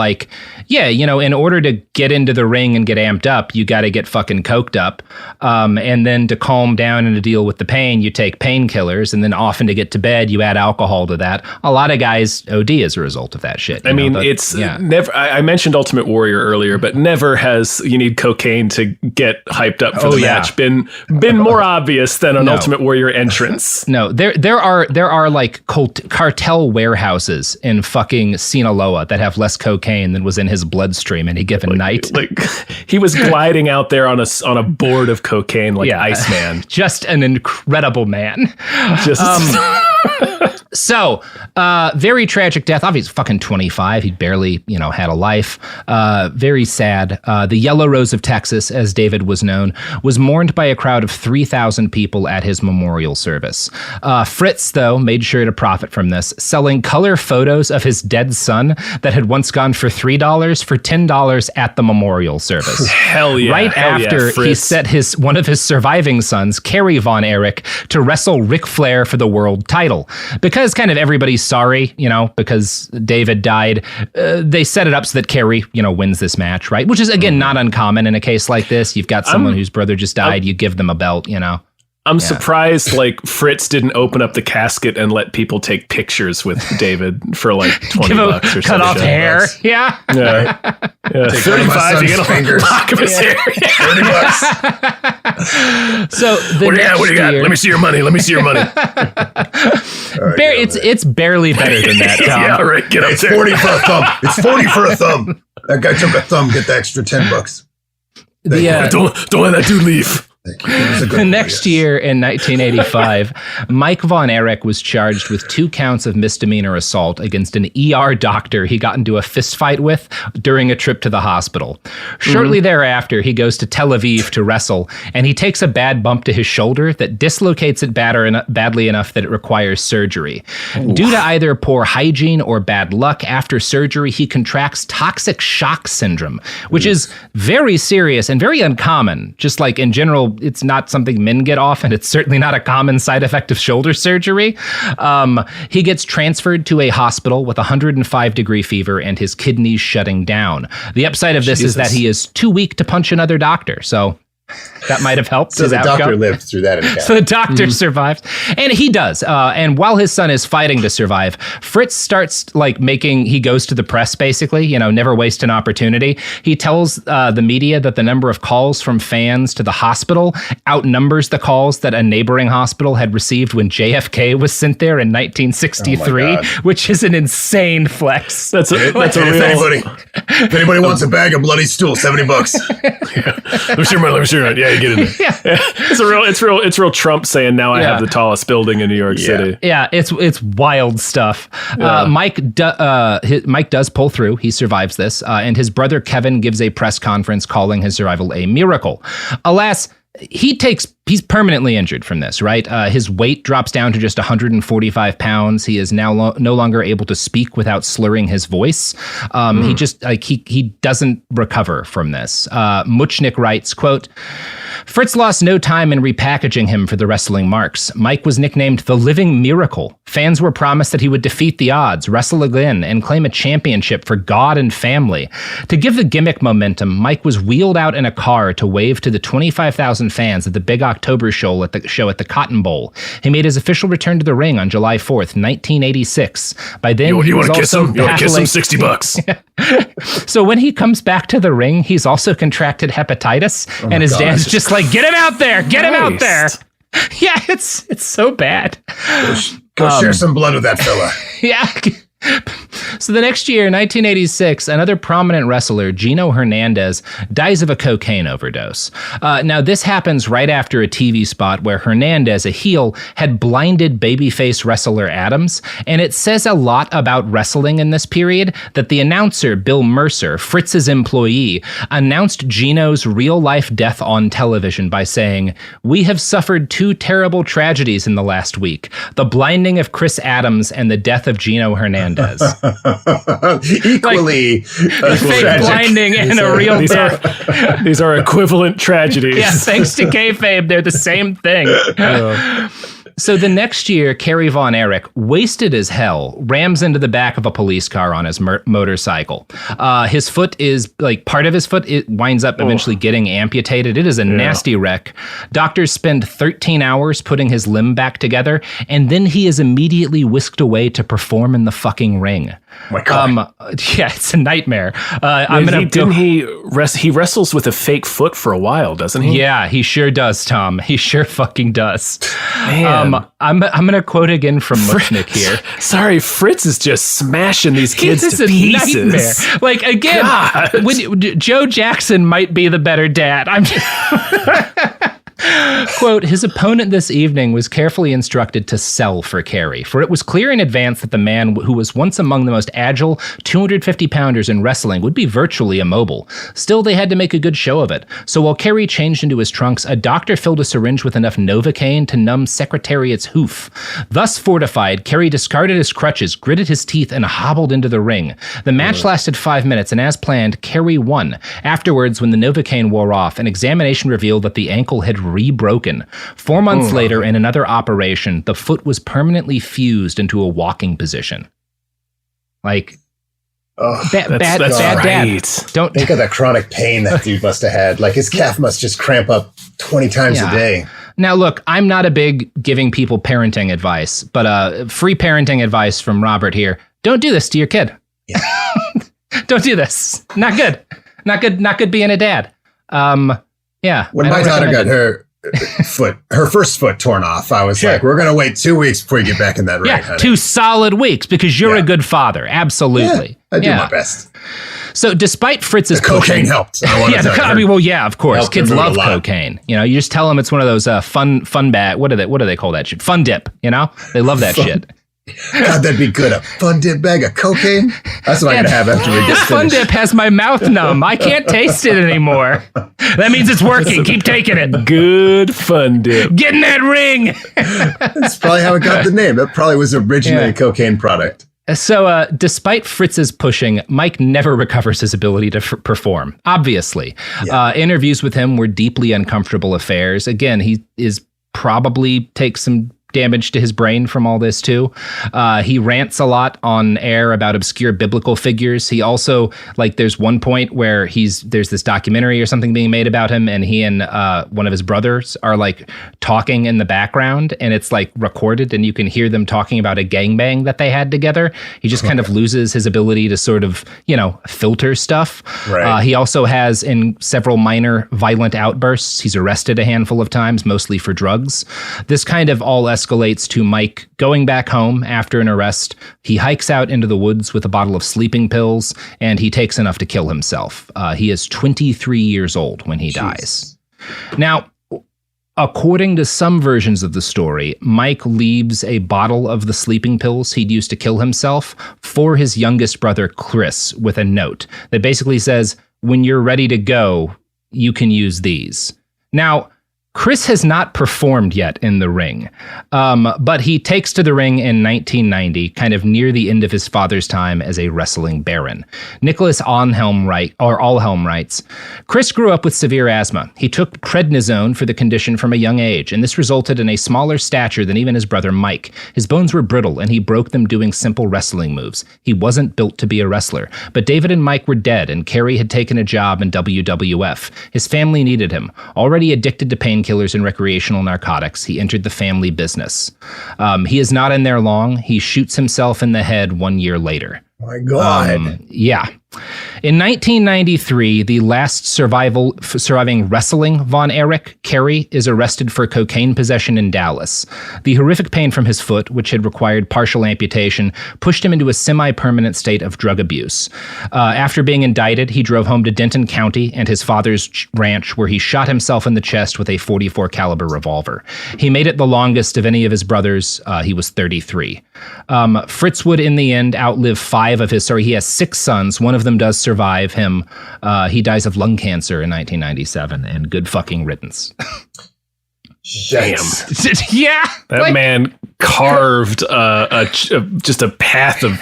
E: in order to get into the ring and get amped up, you got to get fucking coked up, and then to calm down and to deal with the pain, you take painkillers, and then often to get to bed, you add alcohol to that. A lot of guys OD as a result of that shit.
H: Never. I mentioned Ultimate Warrior earlier, but never has you need cocaine to get hyped up for the match been more obvious than an Ultimate Warrior entrance.
E: No, there are like cartel warehouses in fucking Sinaloa that have less cocaine than was in his bloodstream any given night.
H: Like he was gliding out there on a board of cocaine like Iceman.
E: Just an incredible man. So, very tragic death. Obviously, fucking 25. He barely, had a life. Very sad. The Yellow Rose of Texas, as David was known, was mourned by a crowd of 3,000 people at his memorial service. Fritz, though, made sure to profit from this, selling color photos of his dead son that had once gone for $3 for $10 at the memorial service.
H: Hell yeah.
E: Right after he set one of his surviving sons, Kerry Von Erich, to wrestle Ric Flair for the world title. Because kind of everybody's sorry, because David died, they set it up so that Kerry, wins this match, right? Which is, again, not uncommon in a case like this. You've got someone whose brother just died, you give them a belt,
H: I'm surprised Fritz didn't open up the casket and let people take pictures with David for $20 or something.
E: Cut off hair.
H: Bucks.
E: Yeah.
H: 35, you get a lock of his hair.
E: $30. So
H: what do you got? Let me see your money.
E: It's barely better than that, Tom.
H: Yeah, right. Get
G: it's 40 for a thumb. It's 40 for a thumb. That guy took a thumb. Get the extra $10.
H: Don't let that dude leave.
E: The next year in 1985, Mike Von Erich was charged with 2 counts of misdemeanor assault against an ER doctor he got into a fistfight with during a trip to the hospital. Shortly thereafter, he goes to Tel Aviv to wrestle, and he takes a bad bump to his shoulder that dislocates it badly enough that it requires surgery. Due to either poor hygiene or bad luck, after surgery, he contracts toxic shock syndrome, which is very serious and very uncommon. Just like in general, it's not something men get often. It's certainly not a common side effect of shoulder surgery. He gets transferred to a hospital with 105-degree fever and his kidneys shutting down. The upside of this is that he is too weak to punch another doctor. So that might have helped.
G: So the doctor lived through that encounter.
E: So the doctor survived. And he does. And while his son is fighting to survive, Fritz starts he goes to the press, basically, never waste an opportunity. He tells the media that the number of calls from fans to the hospital outnumbers the calls that a neighboring hospital had received when JFK was sent there in 1963, which is an insane flex.
H: That's a real...
G: If anybody wants a bag of bloody stool, $70.
H: Let me see right. Yeah, you get in there. It's real Trump saying, now I have the tallest building in New York City.
E: Yeah, it's wild stuff. Mike does pull through. He survives this. And his brother Kevin gives a press conference calling his survival a miracle. Alas, he's permanently injured from this, right? His weight drops down to just 145 pounds. He is now no longer able to speak without slurring his voice. He just he doesn't recover from this. Muchnick writes, quote, Fritz lost no time in repackaging him for the wrestling marks. Mike was nicknamed the Living Miracle. Fans were promised that he would defeat the odds, wrestle again, and claim a championship for God and family. To give the gimmick momentum, Mike was wheeled out in a car to wave to the 25,000 fans at the Big October show at the Cotton Bowl. He made his official return to the ring on July 4th, 1986. By then,
H: you want to kiss him? You want to kiss him? $60.
E: So when he comes back to the ring, he's also contracted hepatitis, and his dad's just like, get him out there, get him out there. Yeah, it's so bad.
G: Go share some blood with that fella.
E: Yeah. So the next year, 1986, another prominent wrestler, Gino Hernandez, dies of a cocaine overdose. Now, this happens right after a TV spot where Hernandez, a heel, had blinded babyface wrestler Adams, and it says a lot about wrestling in this period that the announcer, Bill Mercer, Fritz's employee, announced Gino's real-life death on television by saying, "We have suffered 2 terrible tragedies in the last week, the blinding of Chris Adams and the death of Gino Hernandez."
G: Equally
E: fake blinding and a real death.
H: These are equivalent tragedies.
E: Yeah, thanks to kayfabe, they're the same thing. So the next year, Kerry Von Erich, wasted as hell, rams into the back of a police car on his motorcycle. His foot is, part of his foot, it winds up eventually getting amputated. It is a nasty wreck. Doctors spend 13 hours putting his limb back together, and then he is immediately whisked away to perform in the fucking ring.
G: My God.
E: Yeah, it's a nightmare.
H: He wrestles with a fake foot for a while, doesn't he?
E: Yeah, he sure does, Tom. He sure fucking does.
H: Man.
E: I'm gonna quote again from Muchnick here.
H: Sorry, Fritz is just smashing these kids to pieces.
E: Nightmare. Again, when Joe Jackson might be the better dad. Quote, his opponent this evening was carefully instructed to sell for Kerry, for it was clear in advance that the man who was once among the most agile 250-pounders in wrestling would be virtually immobile. Still, they had to make a good show of it. So while Kerry changed into his trunks, a doctor filled a syringe with enough Novocaine to numb Secretariat's hoof. Thus fortified, Kerry discarded his crutches, gritted his teeth, and hobbled into the ring. The match lasted 5 minutes, and as planned, Kerry won. Afterwards, when the Novocaine wore off, an examination revealed that the ankle had rebroken. 4 months later, in another operation, the foot was permanently fused into a walking position. Bad dad.
G: Don't think of the chronic pain that dude must have had. His calf must just cramp up 20 times a day.
E: Now, look, I'm not a big giving people parenting advice, but free parenting advice from Robert here. Don't do this to your kid. Yeah. Don't do this. Not good. Not good being a dad. Yeah.
G: When my daughter got her first foot torn off, I was like, we're going to wait 2 weeks before you get back in that ring, honey.
E: 2 solid weeks because you're a good father. Absolutely.
G: Yeah. I do my best.
E: So despite Fritz's
G: cocaine helped.
E: Of course. Kids love cocaine. You know, you just tell them it's one of those fun bag. What do they call that shit? Fun dip. You know, they love that shit.
G: God, that'd be good. A fun dip bag of cocaine. That's what I'm gonna have after we get finished.
E: Fun dip has my mouth numb. I can't taste it anymore. That means it's working. Keep taking it.
H: Good fun dip.
E: Get in that ring.
G: That's probably how it got the name. That probably was originally a cocaine product.
E: So, despite Fritz's pushing, Mike never recovers his ability to perform. Obviously, interviews with him were deeply uncomfortable affairs. Again, he is probably takes some damage to his brain from all this too. He rants a lot on air about obscure biblical figures. He also, like, there's one point where there's this documentary or something being made about him, and he and one of his brothers are like talking in the background, and it's like recorded, and you can hear them talking about a gangbang that they had together. He just kind of loses his ability to sort of, filter stuff. Right. He also has in several minor violent outbursts. He's arrested a handful of times, mostly for drugs. This kind of all escalates to Mike going back home after an arrest. He hikes out into the woods with a bottle of sleeping pills, and he takes enough to kill himself. He is 23 years old when he dies. Now, according to some versions of the story, Mike leaves a bottle of the sleeping pills he'd used to kill himself for his youngest brother, Chris, with a note that basically says, when you're ready to go, you can use these. Now, Chris has not performed yet in the ring, but he takes to the ring in 1990, kind of near the end of his father's time as a wrestling baron. Nicholas Alhelm writes, Chris grew up with severe asthma. He took prednisone for the condition from a young age, and this resulted in a smaller stature than even his brother Mike. His bones were brittle, and he broke them doing simple wrestling moves. He wasn't built to be a wrestler, but David and Mike were dead, and Kerry had taken a job in WWF. His family needed him. Already addicted to painkillers and recreational narcotics, he entered the family business. He is not in there long. He shoots himself in the head 1 year later.
G: My God.
E: Yeah. In 1993, the last surviving wrestling Von Erich, Kerry, is arrested for cocaine possession in Dallas. The horrific pain from his foot, which had required partial amputation, pushed him into a semi-permanent state of drug abuse. After being indicted, he drove home to Denton County and his father's ranch, where he shot himself in the chest with a .44 caliber revolver. He made it the longest of any of his brothers. He was 33. Fritz would, in the end, outlive he has 6 sons. One of them does survive him. He dies of lung cancer in 1997, and good fucking riddance.
H: Damn.
E: Yeah.
H: That man carved just a path of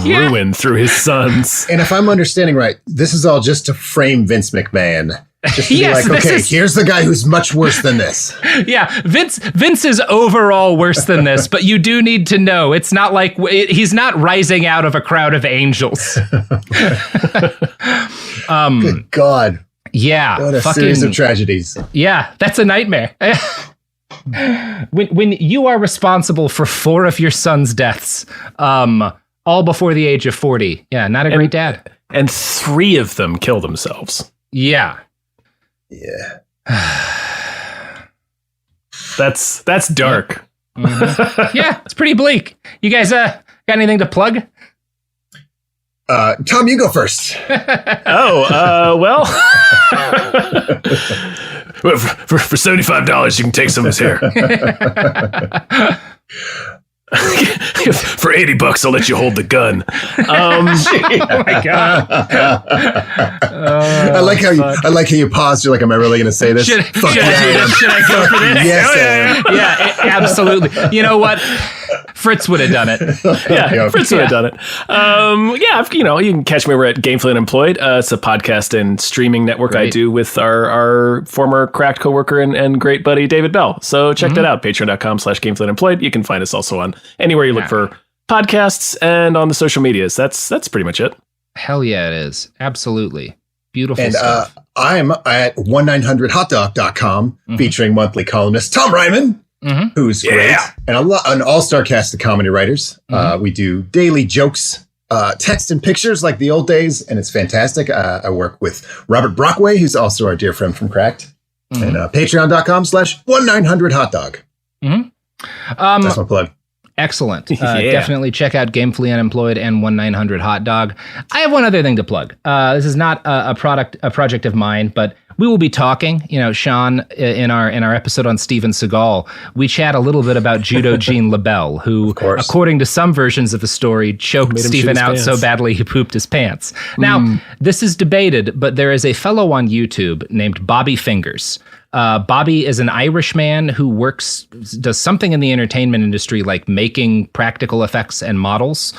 H: ruin through his sons.
G: And if I'm understanding right, this is all just to frame Vince McMahon. Just to be like, okay, here's the guy who's much worse than this.
E: Yeah, Vince is overall worse than this, but you do need to know it's not like he's not rising out of a crowd of angels.
G: Good God.
E: Yeah.
G: What a series of tragedies.
E: Yeah, that's a nightmare. When you are responsible for 4 of your sons' deaths, all before the age of 40. Yeah, not a great dad.
H: And 3 of them killed themselves.
E: Yeah.
G: Yeah.
H: That's dark.
E: Mm-hmm. Yeah, it's pretty bleak. You guys got anything to plug?
G: Tom, you go first.
H: Well, for $75, you can take some of his hair. For $80, I'll let you hold the gun.
E: Oh my God!
G: I like how you paused. You're like, "Am I really going to say this?
E: Should I go for this?
G: Yes,
E: yeah, absolutely. You know what? Fritz would have done it.
H: Yeah, Fritz would have done it. You can catch me over at Gamefully Unemployed. It's a podcast and streaming network I do with our former cracked coworker and great buddy David Bell. So check that out, patreon.com/Gamefully Unemployed. You can find us also on anywhere you look for podcasts and on the social medias. That's pretty much it.
E: Hell yeah, it is. Absolutely. Beautiful
G: and,
E: stuff.
G: I'm at 1900hotdog.com featuring monthly columnist Tom Ryman.
E: Mm-hmm.
G: Who's great, and an all-star cast of comedy writers. We do daily jokes, text and pictures like the old days, and it's fantastic. I work with Robert Brockway, who's also our dear friend from Cracked, and patreon.com/1900hotdog.
E: Mm-hmm.
G: That's my plug.
E: Excellent. Definitely check out Gamefully Unemployed and 1-900 Hot Dog. I have one other thing to plug. This is not a project of mine, but we will be talking, Sean, in our episode on Steven Seagal. We chat a little bit about Judo Gene LaBelle, who, according to some versions of the story, choked Steven out so badly he pooped his pants. Now, this is debated, but there is a fellow on YouTube named Bobby Fingers. Bobby is an Irish man who does something in the entertainment industry, like making practical effects and models.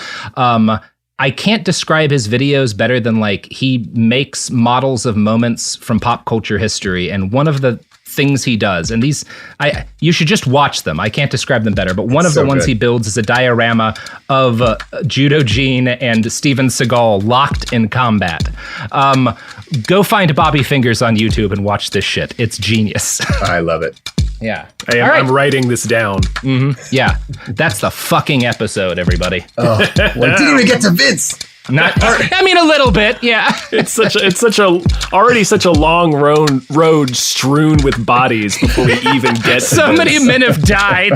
E: I can't describe his videos better than he makes models of moments from pop culture history. And one of the things he does, and you should just watch them. I can't describe them better, but one of the ones he builds is a diorama of Judo Gene and Steven Seagal locked in combat. Go find Bobby Fingers on YouTube and watch this shit. It's genius.
G: I love it.
E: Yeah.
H: I'm writing this down.
E: Mm-hmm. Yeah. That's the fucking episode, everybody.
G: Oh, well, it didn't even get to Vince.
E: A little bit, yeah.
H: It's already such a long road strewn with bodies before we even get to
E: so
H: this.
E: Many men have died.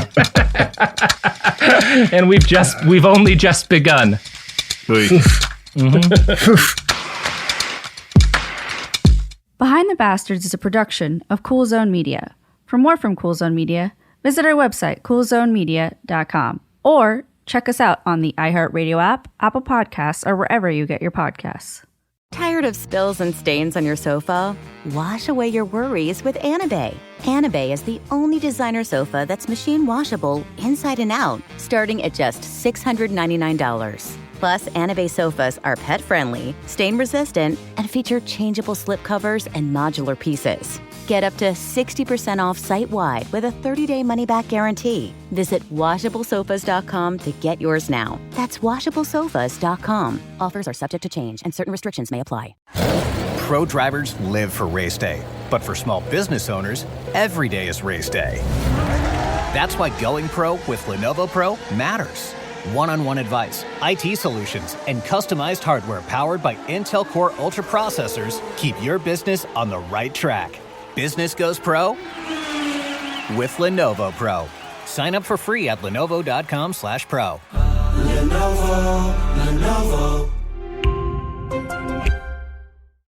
E: And we've only just begun.
I: Behind the Bastards is a production of Cool Zone Media. For more from Cool Zone Media, visit our website, coolzonemedia.com, or check us out on the iHeartRadio app, Apple Podcasts, or wherever you get your podcasts.
L: Tired of spills and stains on your sofa? Wash away your worries with Anabay. Anabay is the only designer sofa that's machine washable inside and out, starting at just $699. Plus, Anabay sofas are pet-friendly, stain-resistant, and feature changeable slipcovers and modular pieces. Get up to 60% off site-wide with a 30-day money-back guarantee. Visit WashableSofas.com to get yours now. That's WashableSofas.com. Offers are subject to change, and certain restrictions may apply.
M: Pro drivers live for race day, but for small business owners, every day is race day. That's why going pro with Lenovo Pro matters. One-on-one advice, IT solutions, and customized hardware powered by Intel Core Ultra processors keep your business on the right track. Business goes pro with Lenovo Pro. Sign up for free at lenovo.com/pro.
N: Lenovo.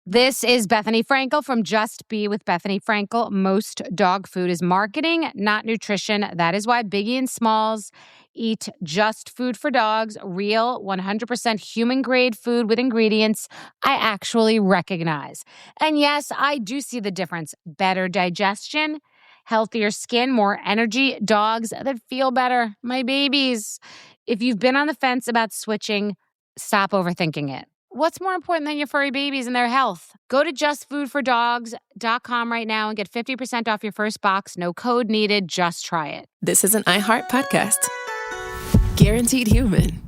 O: This is Bethany Frankel from Just Be with Bethany Frankel. Most dog food is marketing, not nutrition. That is why Biggie and Smalls eat just food for dogs, real 100% human-grade food with ingredients I actually recognize. And yes, I do see the difference. Better digestion, healthier skin, more energy, dogs that feel better, my babies. If you've been on the fence about switching, stop overthinking it. What's more important than your furry babies and their health? Go to justfoodfordogs.com right now and get 50% off your first box. No code needed. Just try it.
A: This is an iHeart podcast. Guaranteed human.